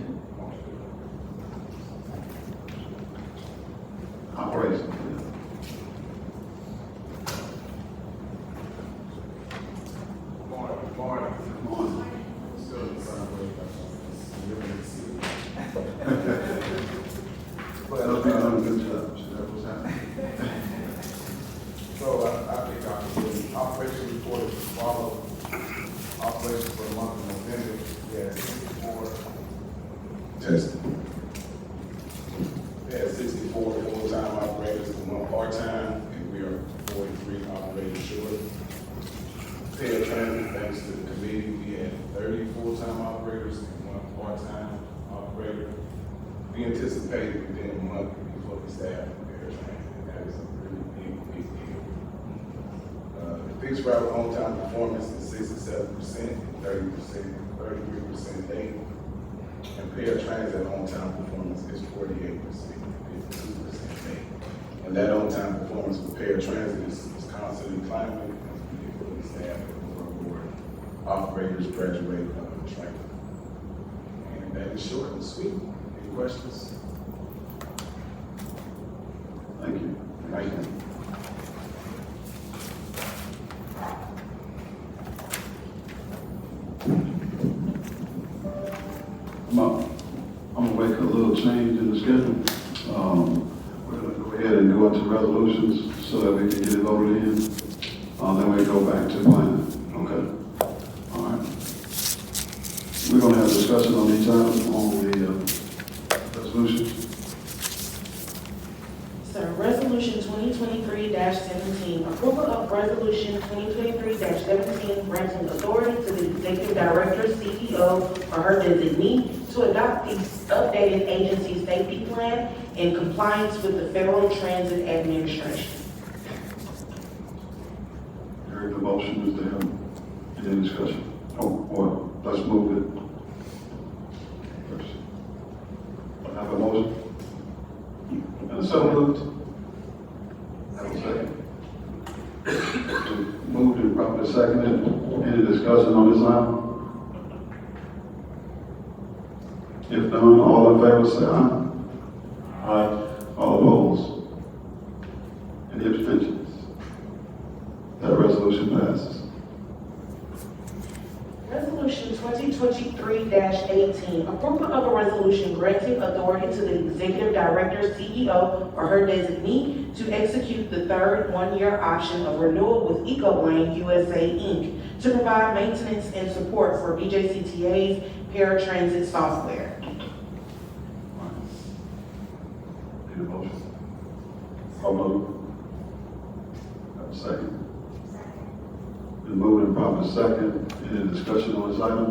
Operations. Morning. Come on. Well, they've done a good job. So that was happening. So I think the operation report is to follow operation for the month of November. We had 64 testing. We had 64 full-time operators and 1 part-time, and we are 43 operators short. Paid training, thanks to the committee, we had 30 full-time operators and 1 part-time operator. We anticipated within a month before we staff paid training, and that is a really big deal. Fixed route on-time performance is 67%, 33% late. And pair transit on-time performance is 48%, 52% late. And that on-time performance for pair transit is constantly climbing as we get fully staffed and more and more operators graduate training. And that is short and sweet. Any questions? Thank you. Thank you. I'm gonna make a little change in the schedule. We're gonna go ahead and go into resolutions so that we can get it voted in. Then we go back to planning. Okay. All right. We're gonna have a discussion on each item on the resolutions. Sir, Resolution 2023-17, approval of Resolution 2023-17 granting authority to the Executive Director, CEO, or her designee to adopt the updated agency safety plan in compliance with the Federal Transit Administration. Hearing the motion, is there any discussion? Or let's move it first. I have a motion. And so moved. Have a second. Moved and properly seconded. Any discussion on this item? If none, all in favor say aye. Aye. All opposed? Any abstentions? That resolution passes. Resolution 2023-18, approval of a resolution granting authority to the Executive Director, CEO, or her designee to execute the third one-year option of renewal with EcoLane USA, Inc. to provide maintenance and support for BJCTA's paratransit software. Need a motion? So moved. Have a second. Been moved and properly second. Any discussion on this item?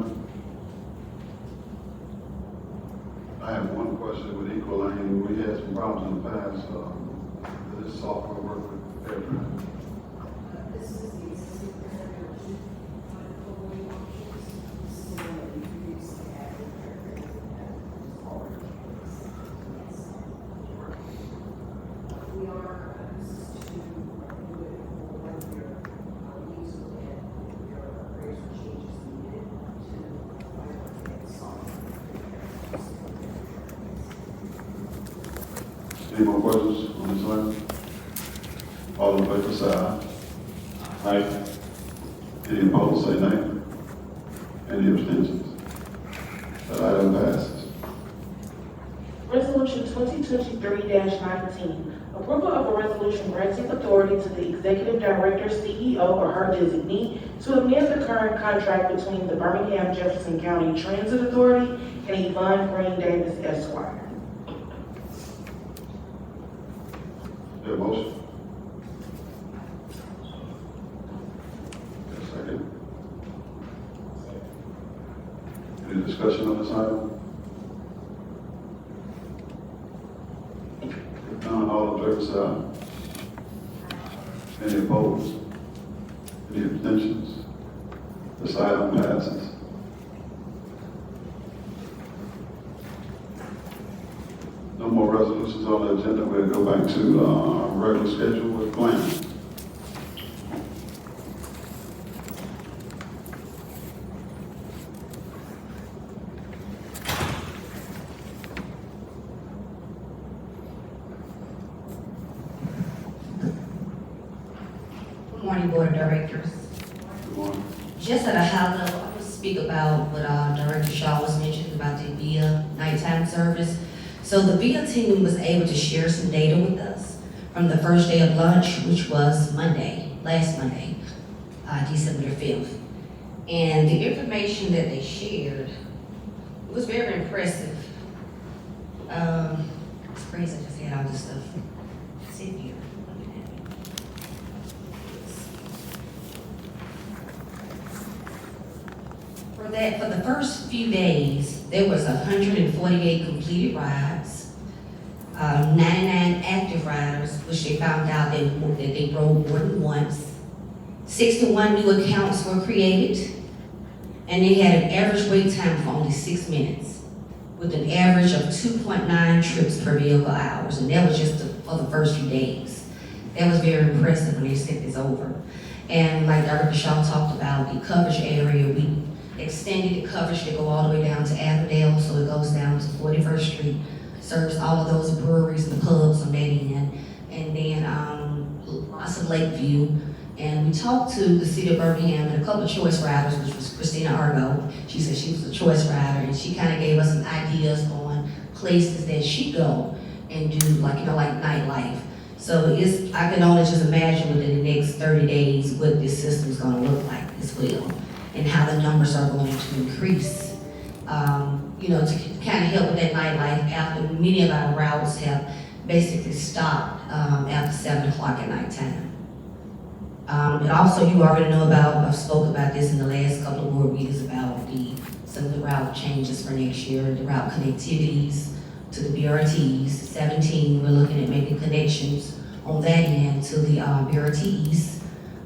I have one question with EcoLane. We had some problems in the past. Does this software work with paratransit? This is the existing paradigm on global options. This is the one that we previously had with paradigm that was already in place. Yes. We Any more questions on this item? All in favor say aye. Aye. Any opposed say nay. Any abstentions? That item passes. Resolution 2023-19, approval of a resolution granting authority to the executive director, CEO, or her designee to amend the current contract between the Birmingham Jefferson County Transit Authority and Yvonne Green Davis Esquire. Is there a motion? Is there a second? Any discussion on this item? If none, all in favor say aye. Any opposed? Any abstentions? This item passes. No more resolutions on the agenda. We'll go back to our regular schedule with planning. Good morning, Board of Directors. Good morning. Just at a high level, I will speak about what Director Shaw was mentioning about the VIA nighttime service. So the VIA team was able to share some data with us from the first day of lunch, which was last Monday, December the 5th. And the information that they shared was very impressive. It's crazy, I just had all this stuff sitting here. For the first few days, there was 148 completed rides, 99 active riders, which they found out that they rode more than once. 61 new accounts were created, and they had an average wait time of only 6 minutes, with an average of 2.9 trips per vehicle hours, and that was just for the first few days. That was very impressive when they sent this over. And like Director Shaw talked about, the coverage area, we extended the coverage to go all the way down to Avondale, so it goes down to 41st Street, serves all of those breweries and pubs on that end, and then lots of Lakeview. And we talked to the city of Birmingham and a couple of choice riders, which was Christina Argo. She said she was a choice rider, and she kind of gave us some ideas on places that she go and do like nightlife. So I can only just imagine within the next 30 days what this system's gonna look like as well, and how the numbers are going to increase. To kind of help with that nightlife after many of our routes have basically stopped after 7 o'clock at nighttime. And also, you already know about, I've spoke about this in the last couple of board meetings about some of the route changes for next year, the route connectivities to the BRTs. 17, we're looking at making connections on that end to the BRTs,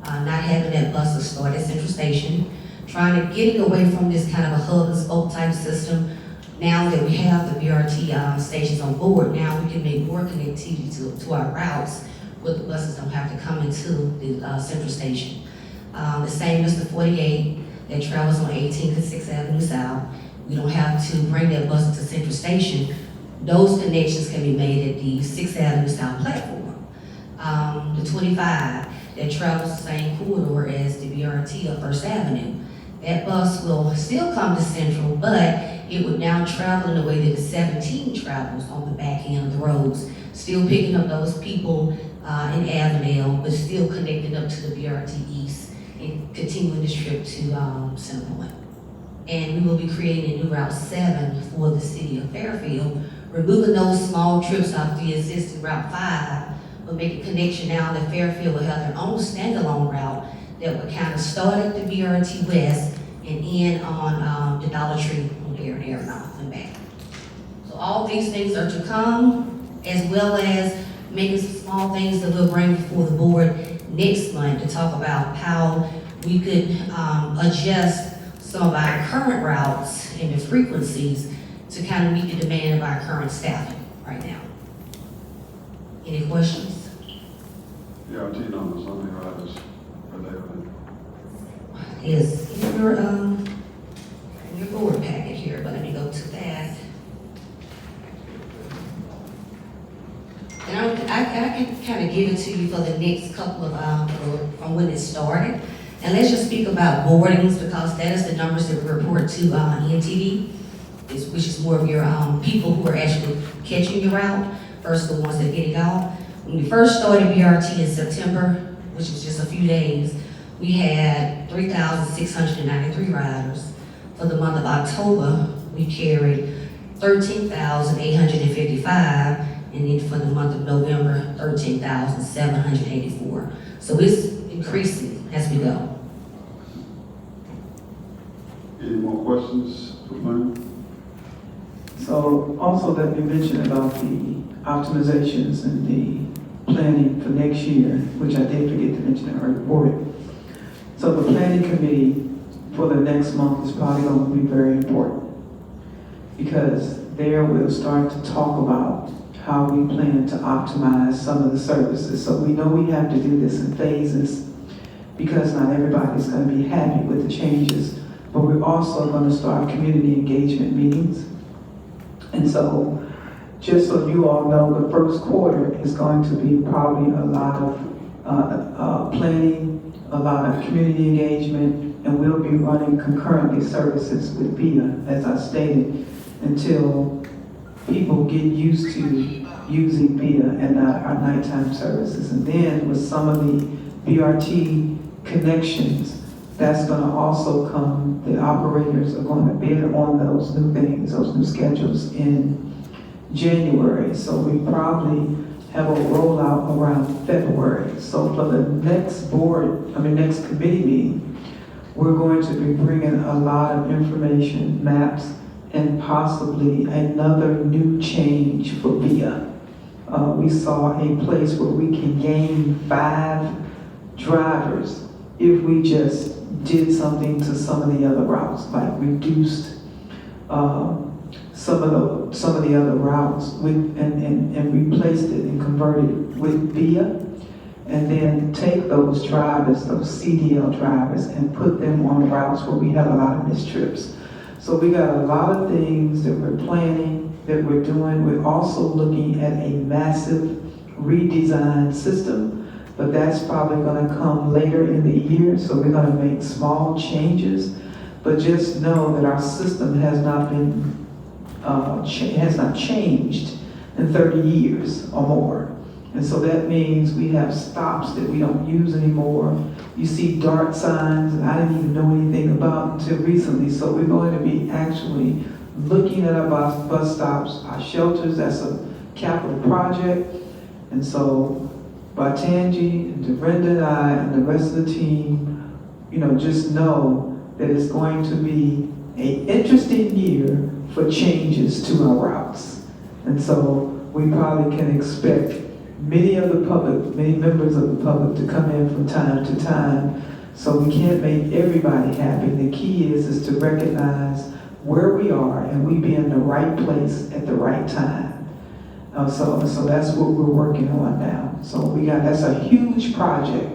not having that bus start at Central Station, trying to get away from this kind of a hub and spoke type system. Now that we have the BRT stations on board, now we can make more connectivity to our routes, where the buses don't have to come into the Central Station. The same as the 48 that travels on 18th and 6th Avenue South. We don't have to bring that bus to Central Station. Those connections can be made at the 6th Avenue South platform. The 25 that travels the same corridor as the BRT of First Avenue. That bus will still come to Central, but it would now travel in the way that the 17 travels on the back end of the roads, still picking up those people in Avondale, but still connecting up to the BRT East and continuing this trip to Centerpoint. And we will be creating a new Route 7 for the city of Fairfield, removing those small trips off the existing Route 5, but make a connection now that Fairfield will have their own standalone route that would kind of start at the BRT West and end on the Dollar Tree on Aaron Aronoff and back. So all these things are to come, as well as making some small things that we'll bring before the board next month to talk about how we could adjust some of our current routes and the frequencies to kind of meet the demand of our current staffing right now. Any questions? BRT numbers, how many riders per day? Is in your board packet here, but let me go to that. And I can kind of give it to you for the next couple of, from when it started. And let's just speak about boardings, because that is the numbers that we report to NTD, which is more of your people who are actually catching your route versus the ones that are getting off. When we first started BRT in September, which was just a few days, we had 3,693 riders. For the month of October, we carried 13,855, and then for the month of November, 13,784. So it's increasing as we go. Any more questions for Glenn? So also let me mention about the optimizations and the planning for next year, which I did forget to mention in our report. So the planning committee for the next month is probably going to be very important, because there we'll start to talk about how we plan to optimize some of the services. So we know we have to do this in phases, because not everybody's going to be happy with the changes, but we're also going to start community engagement meetings. And so, just so you all know, the first quarter is going to be probably a lot of planning, a lot of community engagement, and we'll be running concurrently services with VIA, as I stated, until people get used to using VIA and not our nighttime services. And then with some of the BRT connections, that's going to also come, the operators are going to bid on those new things, those new schedules in January. So we probably have a rollout around February. So for the next next committee meeting, we're going to be bringing a lot of information, maps, and possibly another new change for VIA. We saw a place where we can gain 5 drivers if we just did something to some of the other routes, like reduced some of the other routes and replaced it and converted it with VIA, and then take those drivers, those CDL drivers, and put them on routes where we have a lot of missed trips. So we got a lot of things that we're planning, that we're doing. We're also looking at a massive redesigned system, but that's probably going to come later in the year. So we're going to make small changes, but just know that our system has not been has not changed in 30 years or more. And so that means we have stops that we don't use anymore. You see DART signs, and I didn't even know anything about until recently. So we're going to be actually looking at our bus stops, our shelters. That's a capital project. And so Batanji and Dorinda and I and the rest of the team, just know that it's going to be an interesting year for changes to our routes. And so we probably can expect many members of the public to come in from time to time. So we can't make everybody happy. The key is to recognize where we are and we be in the right place at the right time. So that's what we're working on now. So that's a huge project,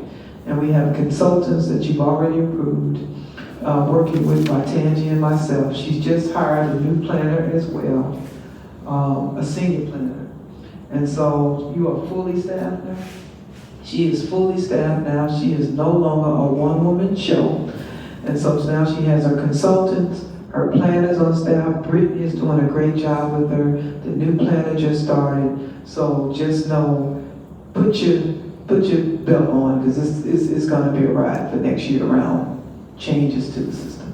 and we have consultants that you've already approved, working with Batanji and myself. She's just hired a new planner as well, a senior planner. And so you are fully staffed now? She is fully staffed now. She is no longer a one-woman show. And so now she has her consultants, her planners on staff. Brittany is doing a great job with her. The new planner just started. So just know, put your belt on, because it's going to be a ride for next year around changes to the system.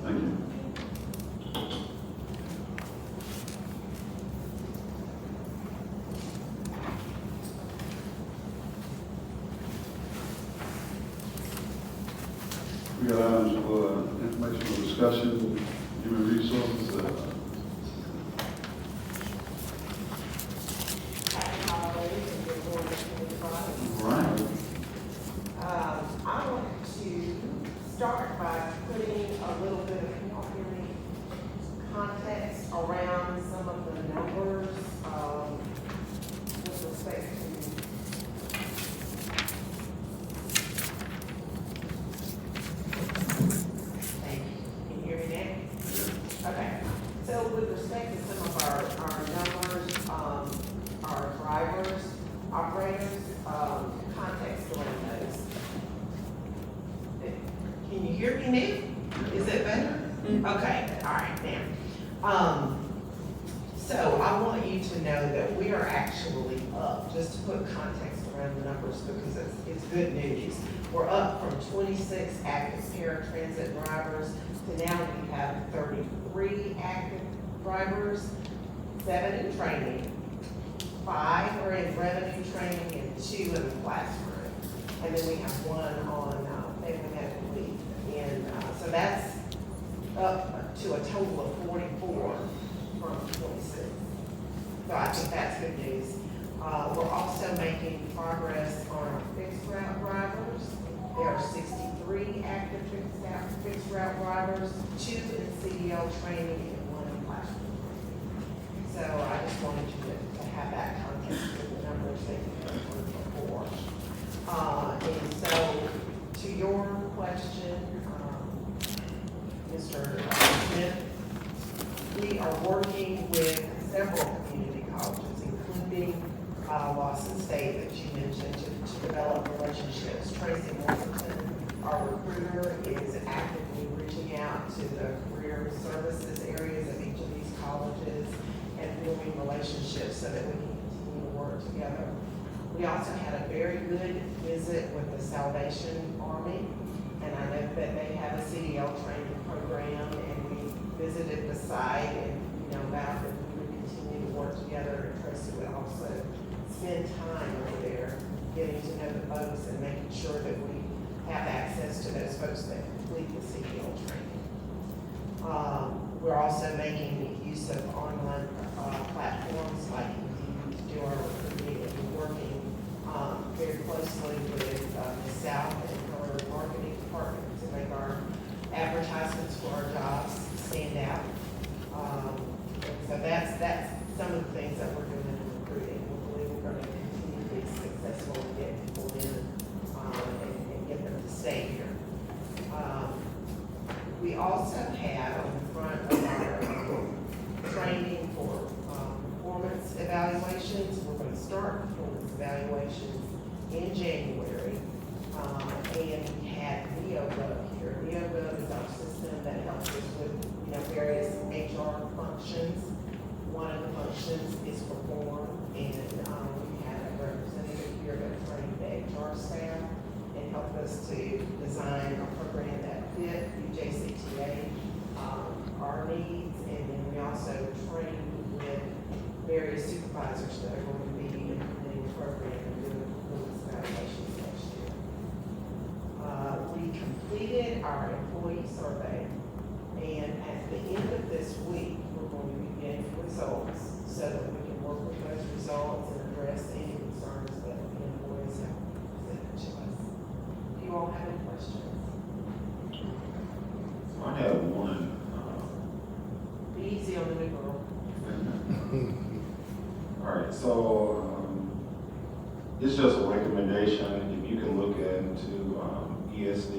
Thank you. We got items for informational discussion, human resources. Right. I want to start by putting a little bit of context around some of the numbers with respect to Can you hear me now? Okay. So Okay, all right, now. So I want you to know that we are actually up, just to put context around the numbers, because it's good news. We're up from 26 active paratransit drivers to now we have 33 active drivers, 7 in training, 5 are in revenue training, and 2 in the classroom. And then we have 1 on family medical leave. And so that's up to a total of 44 from 26. So I think that's good news. We're also making progress on our fixed route drivers. There are 63 active fixed route drivers, 2 in CDL training and 1 in classroom. So I just wanted you to have that context with the numbers that you heard before. And so to your question, Mr. Smith, we are working with several community colleges, including Lawson State that you mentioned, to develop relationships. Tracy Morrison, our recruiter, is actively reaching out to the career services areas of each of these colleges and forming relationships so that we can continue to work together. We also had a very good visit with the Salvation Army, and I know that they have a CDL training program, and we visited the site and, vowed that we would continue to work together, and Tracy would also spend time over there getting to know the folks and making sure that we have access to those folks that complete the CDL training. We're also making use of online platforms like Indeed to do our recruiting, and we're working very closely with Ms. South and her marketing department to make our advertisements for our jobs stand out. So that's some of the things that we're doing in recruiting. We believe we're going to continue to be successful and get people in and get them to stay here. We also have on the front of our training for performance evaluations. We're going to start performance evaluations in January. And we had NeoGov here. NeoGov is our system that helps us with various HR functions. One of the functions is perform, and we had a representative here that trained the HR staff and helped us to design a program that fit UJCTA, our needs, and then we also trained with various supervisors that are going to be implementing the program and doing performance evaluations next year. We completed our employee survey, and at the end of this week, we're going to be getting results so that we can work with those results and address any concerns that the employees have presented to us. Do you all have any questions? I have one. Be easy on the new girl. All right, so it's just a recommendation. If you can look into ESD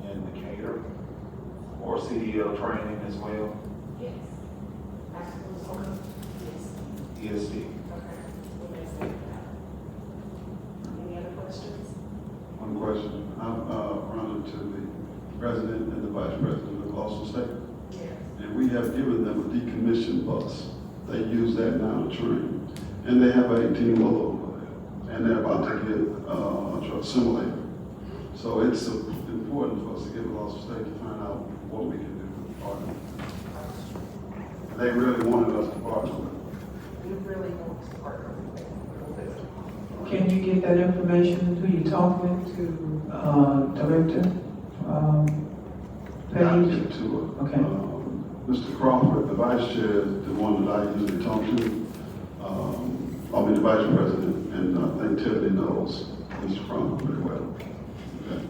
and Decatur or CDL training as well. Yes. Absolutely. Yes. ESD. Okay. We'll make sense of that. Any other questions? One question. I've run into the president and the vice president of Lawson State, Yes. and we have given them a decommissioned bus. They use that now to train, and they have an 18-wheeler over there, and they're about to get a truck simulator. So it's important for us to get with Lawson State to find out what we can do with the partner. They really wanted us to partner with them. We really want to partner with them. We'll do it. Can you get that information, who you talk with, to Director Got Page? it to it. Okay. Mr. Crawford, the vice chair, is the one that I usually talk to. The vice president, and I think Tiffany knows Mr. Crawford pretty well. Okay.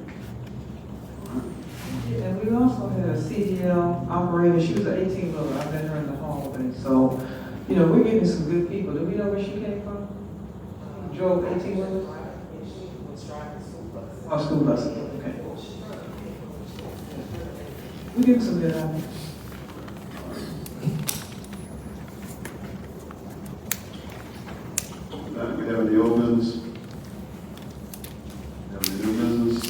And we also had a CDL operator, she was an 18-wheeler, I met her in the hallway, so, we're getting some good people. Do we know where she came from? Drove 18-wheelers? She was driving school buses. Oh, school buses, okay. We get some good ideas. We have any old business? Have any new business?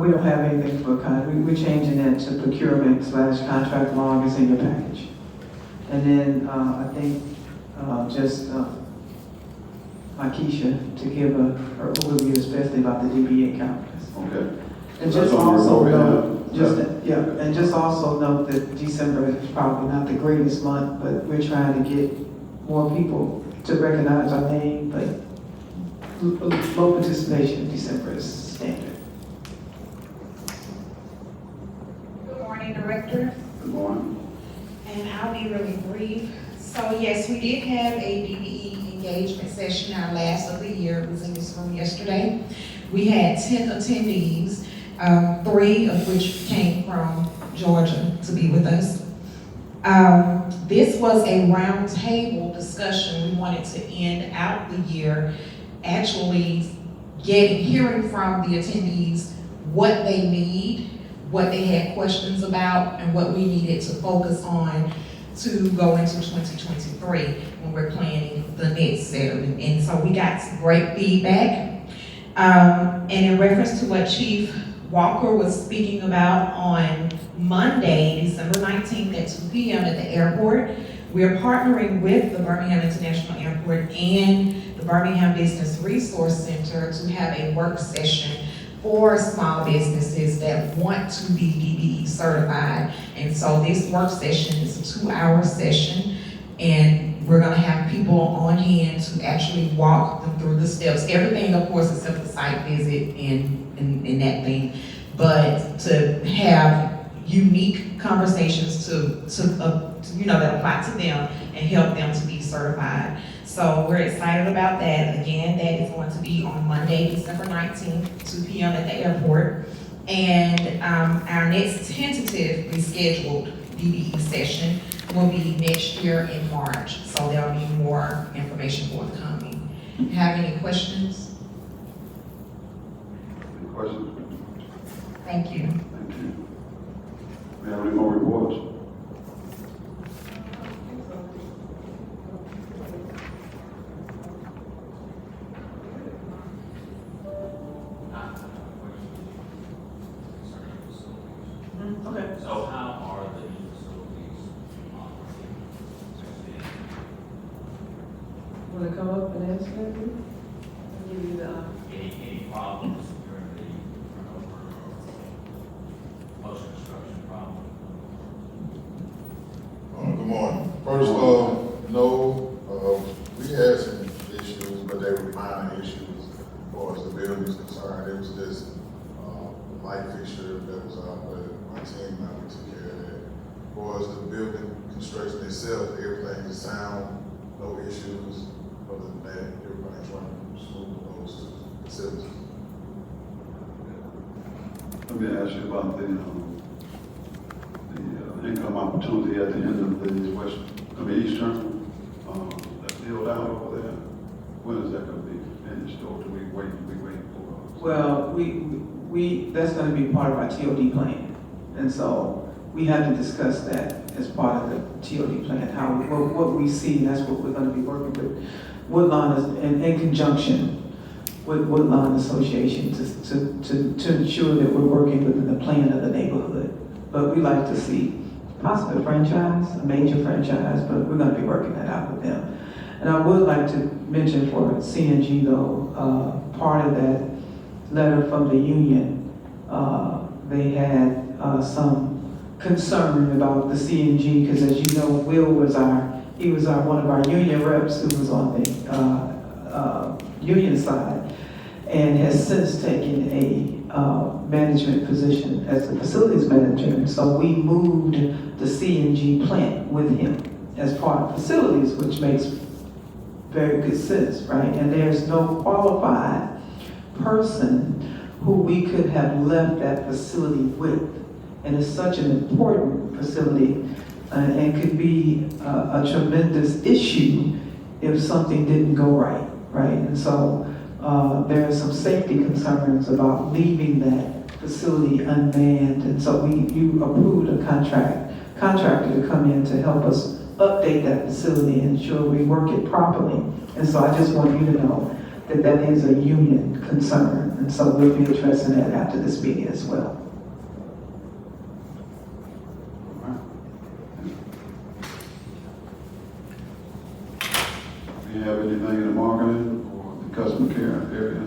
we don't have anything for we're changing that to procurement / contract law is in your package. And then, I think, Keisha to give her overview, especially about the DBA calculus. Okay. And That's just on your also roadmap. note, and just also note that December is probably not the greatest month, but we're trying to get more people to recognize our name, but low participation in December is standard. Good morning, Director, Good morning. and I'll be really brief. So yes, we did have a DBE engagement session, our last of the year. It was in this room yesterday. We had 10 attendees, 3 of which came from Georgia to be with us. This was a roundtable discussion. We wanted to end out the year actually hearing from the attendees what they need, what they had questions about, and what we needed to focus on to go into 2023 when we're planning the next set of, and so we got some great feedback. And in reference to what Chief Walker was speaking about on Monday, December 19th at 2 p.m. at the airport, we're partnering with the Birmingham International Airport and the Birmingham Business Resource Center to have a work session for small businesses that want to be DBE certified. And so this work session is a 2-hour session, and we're gonna have people on hand to actually walk them through the steps. Everything, of course, except the site visit and that thing, but to have unique conversations to that apply to them and help them to be certified. So we're excited about that. Again, that is going to be on Monday, December 19th, 2 p.m. at the airport. And our next tentatively scheduled DBE session will be next year in March. So there'll be more information forthcoming. Have any questions? Any questions? Thank you. Thank you. We have any more reports? Okay. So how are the new facilities operating? Want to come up and answer that, please? I'll give you the, Any problems during the turnover or post-construction problem? Good morning. First, no, we had some issues, but they were minor issues as far as the building is concerned. It was just, the light fixture that was out, but my team and we took care of that. As far as the building construction itself, everything is sound, no issues. Other than that, everything's running smooth with those facilities. Let me ask you about the income opportunity at the end of the Eastern, that build out over there. When is that gonna be finished, or do we wait for? well, that's gonna be part of our TOD plan. And so we had to discuss that as part of the TOD plan, what we see, and that's what we're gonna be working with Woodlawn in conjunction with Woodlawn Association to ensure that we're working within the plan of the neighborhood. But we like to see possibly a major franchise, but we're gonna be working that out with them. And I would like to mention for CNG though, part of that letter from the union, they had some concern about the CNG, because as you know, Will was one of our union reps who was on the union side, and has since taken a management position as the facilities manager. And so we moved the CNG plant with him as part of facilities, which makes very good sense, right? And there's no qualified person who we could have left that facility with. And it's such an important facility and could be a tremendous issue if something didn't go right, right? And so there are some safety concerns about leaving that facility unmanned. And so you approved a contractor to come in to help us update that facility and ensure we work it properly. And so I just want you to know that is a union concern. And so we'll be addressing that after this meeting as well. All right. Do you have anything in the marketing or the customer care area?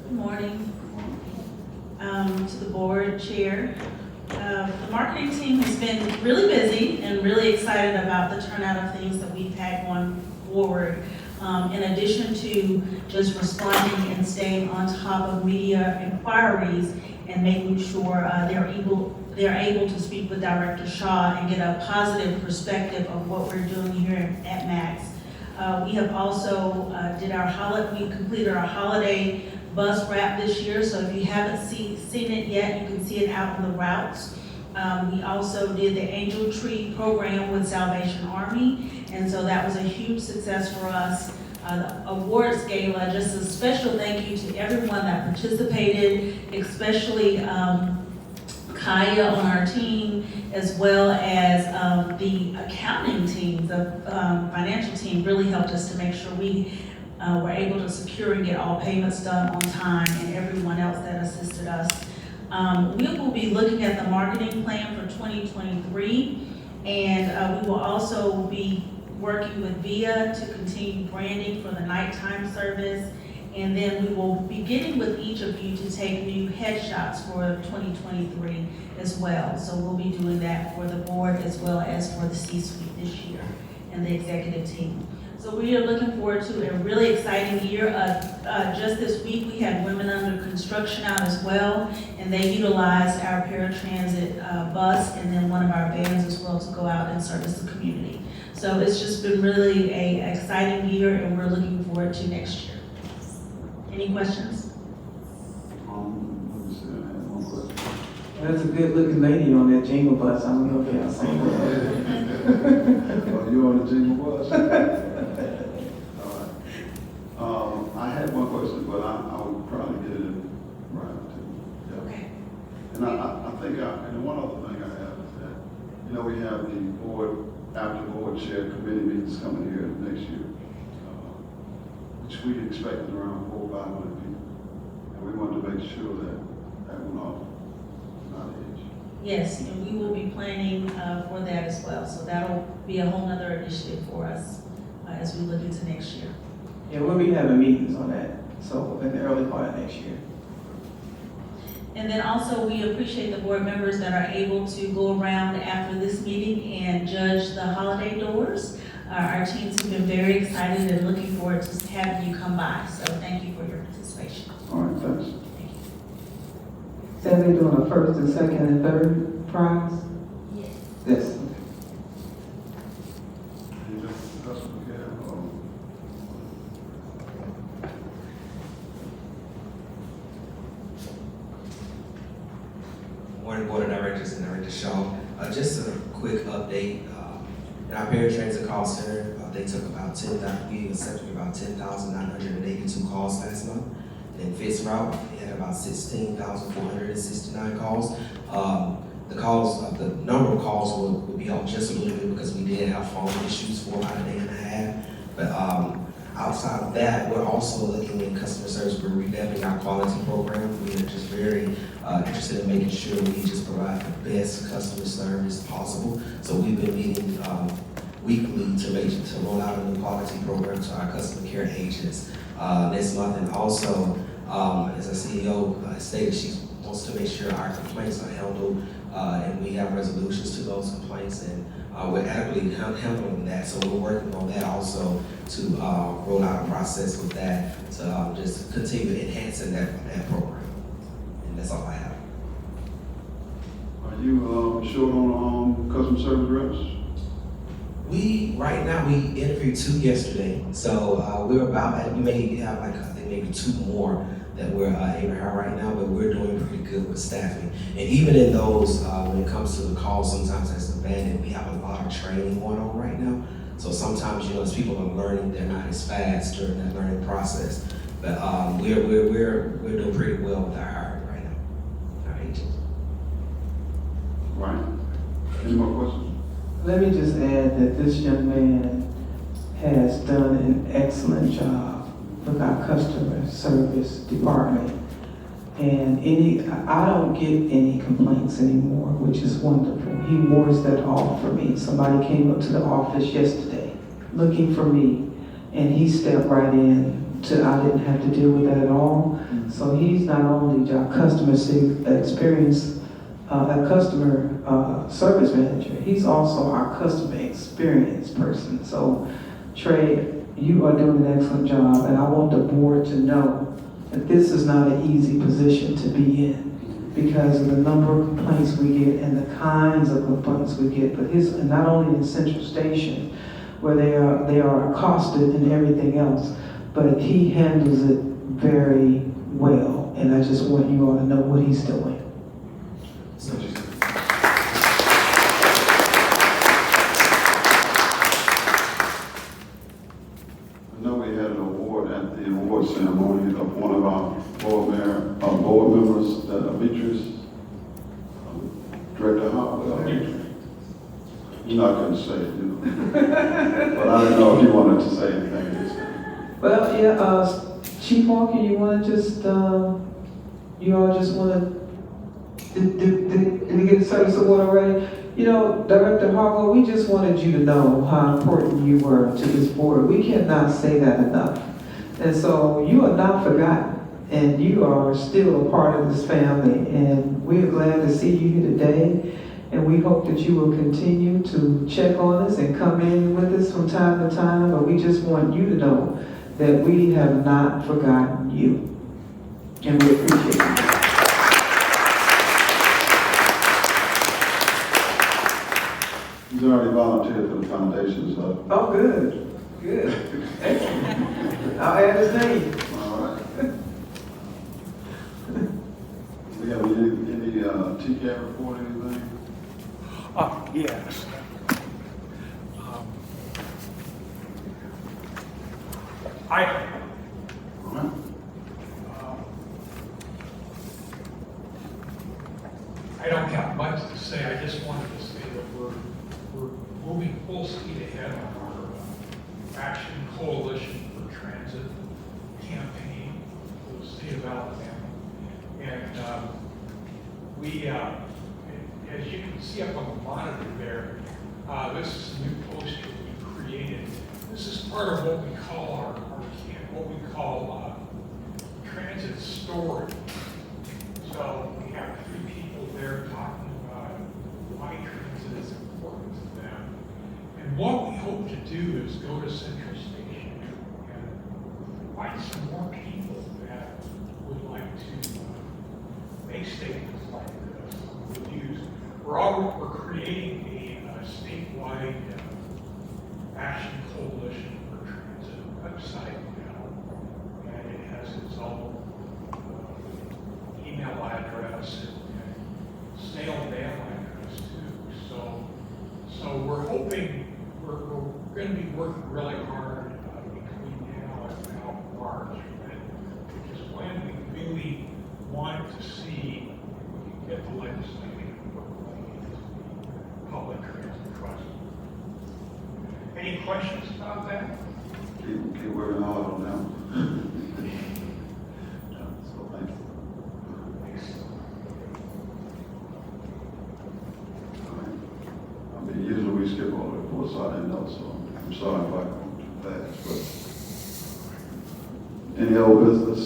Good morning. To the board chair. The marketing team has been really busy and really excited about the turnout of things that we've had going forward. In addition to just responding and staying on top of media inquiries and making sure they're able to speak with Director Shaw and get a positive perspective of what we're doing here at MAX. We have also we completed our holiday bus wrap this year, so if you haven't seen it yet, you can see it out on the routes. We also did the Angel Tree program with Salvation Army, and so that was a huge success for us. The awards gala, just a special thank you to everyone that participated, especially Kaya on our team, as well as the accounting team, the financial team really helped us to make sure we were able to secure and get all payments done on time, and everyone else that assisted us. We will be looking at the marketing plan for 2023, and we will also be working with VIA to continue branding for the nighttime service. And then we will be getting with each of you to take new headshots for 2023 as well. So we'll be doing that for the board as well as for the C-suite this year and the executive team. So we are looking forward to a really exciting year. Just this week, we had Women Under Construction out as well, and they utilized our paratransit bus and then one of our vans as well to go out and service the community. So it's just been really an exciting year, and we're looking forward to next year. Any questions? Let me see, I have one question. There's a good looking lady on that jingle bus. I don't know if y'all seen that. Oh, you on the jingle bus? All right. I had one question, but I would probably get it in right too. Yeah. Okay. And I think, and one other thing I have is that, we have the board, after board chair committee meetings coming here next year, which we expected around 400 or 500 people. And we wanted to make sure that went off, not edge. Yes, and we will be planning for that as well. So that'll be a whole nother initiative for us as we look into next year. Yeah, we'll be having meetings on that, so in the early part of next year. And then also, we appreciate the board members that are able to go around after this meeting and judge the holiday doors. Our teams have been very excited and looking forward to having you come by. So thank you for your participation. All right, thanks. Thank you. So they're doing a first and second and third prize? Yes. Yes. Any customer care? Morning, Board of Directors and Director Shaw. Just a quick update. In our paratransit call center, they took about 10,000, we accepted about 10,982 calls last month. And in Fitz Route, we had about 16,469 calls. The number of calls would be off just a little bit because we did have phone issues for about a day and a half. But outside of that, we're also looking at customer service. We're revamping our quality program. We are just very interested in making sure we just provide the best customer service possible. So we've been meeting weekly to roll out a new quality program to our customer care agents this month. And also, as our CEO stated, she wants to make sure our complaints are handled and we have resolutions to those complaints, and we're adequately handling that. So we're working on that also to roll out a process with that to just continue enhancing that program. And that's all I have. Are you short on customer service reps? Right now, we interviewed 2 yesterday. So we're about, we may have I think maybe 2 more that we're able to hire right now, but we're doing pretty good with staffing. And even in those, when it comes to the calls, sometimes as a bandit, we have a lot of training going on right now. So sometimes, as people are learning, they're not as fast during that learning process. But we're doing pretty well with our hiring right now, our agents. Right. Any more questions? Let me just add that this young man has done an excellent job with our customer service department. And I don't get any complaints anymore, which is wonderful. He wards that off for me. Somebody came up to the office yesterday looking for me, and he stepped right in I didn't have to deal with that at all. So he's not only our customer experience, a customer service manager, he's also our customer experience person. So Trey, you are doing an excellent job, and I want the board to know that this is not an easy position to be in because of the number of complaints we get and the kinds of complaints we get. But and not only in Central Station, where they are accosted and everything else, but he handles it very well. And I just want you all to know what he's doing. I know we had an award at the award ceremony of one of our board members, Beatrice, Director Hopwell. You're not going to say it, you know. But I don't know if you wanted to say anything this time. Well, yeah, Chief Walker, you want to just, you all just want to, did we get the service award already? You know, Director Harwell, we just wanted you to know how important you were to this board. We cannot say that enough. And so you are not forgotten, and you are still a part of this family, and we're glad to see you here today. And we hope that you will continue to check on us and come in with us from time to time, but we just want you to know that we have not forgotten you. And we appreciate you. He's already volunteered for the foundation, so. Oh, good. Good. Excellent. I'll add his name. All right. We have any TCAT report, anything? Yes. I don't have much to say. I just wanted to say that we're moving full speed ahead on our Action Coalition for Transit campaign for the state of Alabama. And we, as you can see up on the monitor there, this is a new poster we created. This is part of what we call our transit story. So we have 3 people there talking about why transit is important to them. And what we hope to do is go to Central Station and find some more people that would like to make statements like this. We're creating a statewide action coalition for transit website now, and it has its own email address and snail mail address too. So we're hoping we're going to be working really hard between now and about March, which is when we really want to see if we can get the legislation for public transit trust. Any questions about that? Keep working hard on that. So thank you. All right. I mean, usually we skip all the reports, so I didn't know, so I'm sorry if I go too fast. But any old business?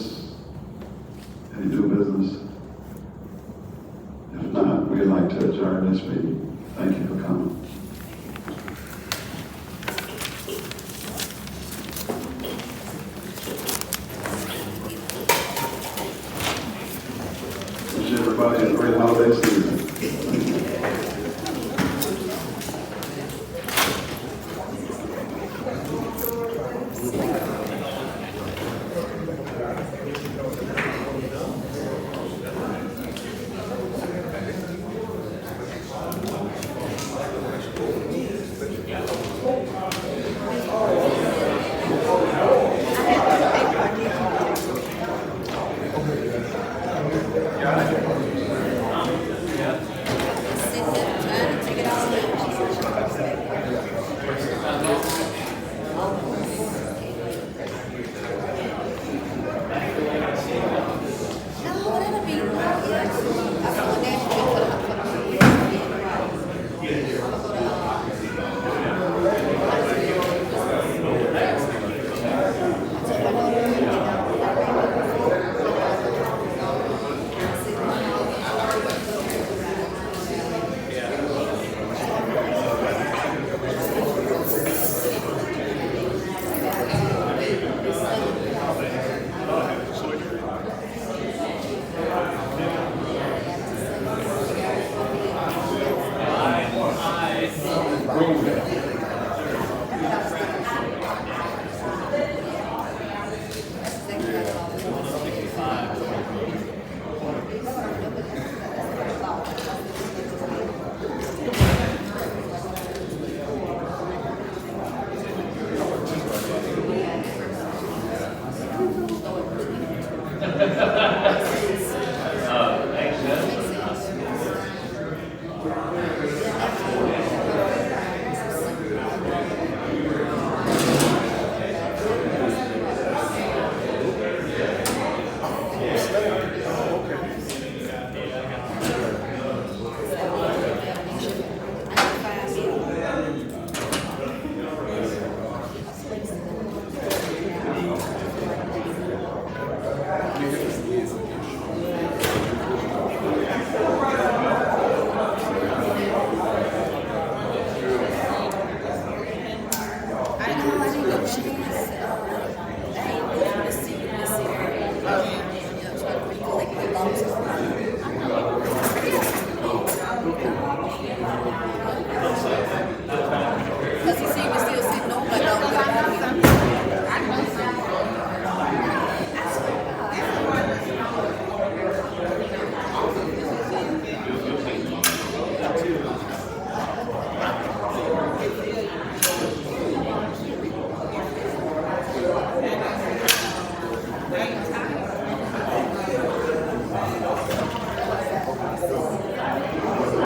Any new business? If not, we'd like to adjourn this meeting. Thank you for coming. Wish everybody a great holiday season.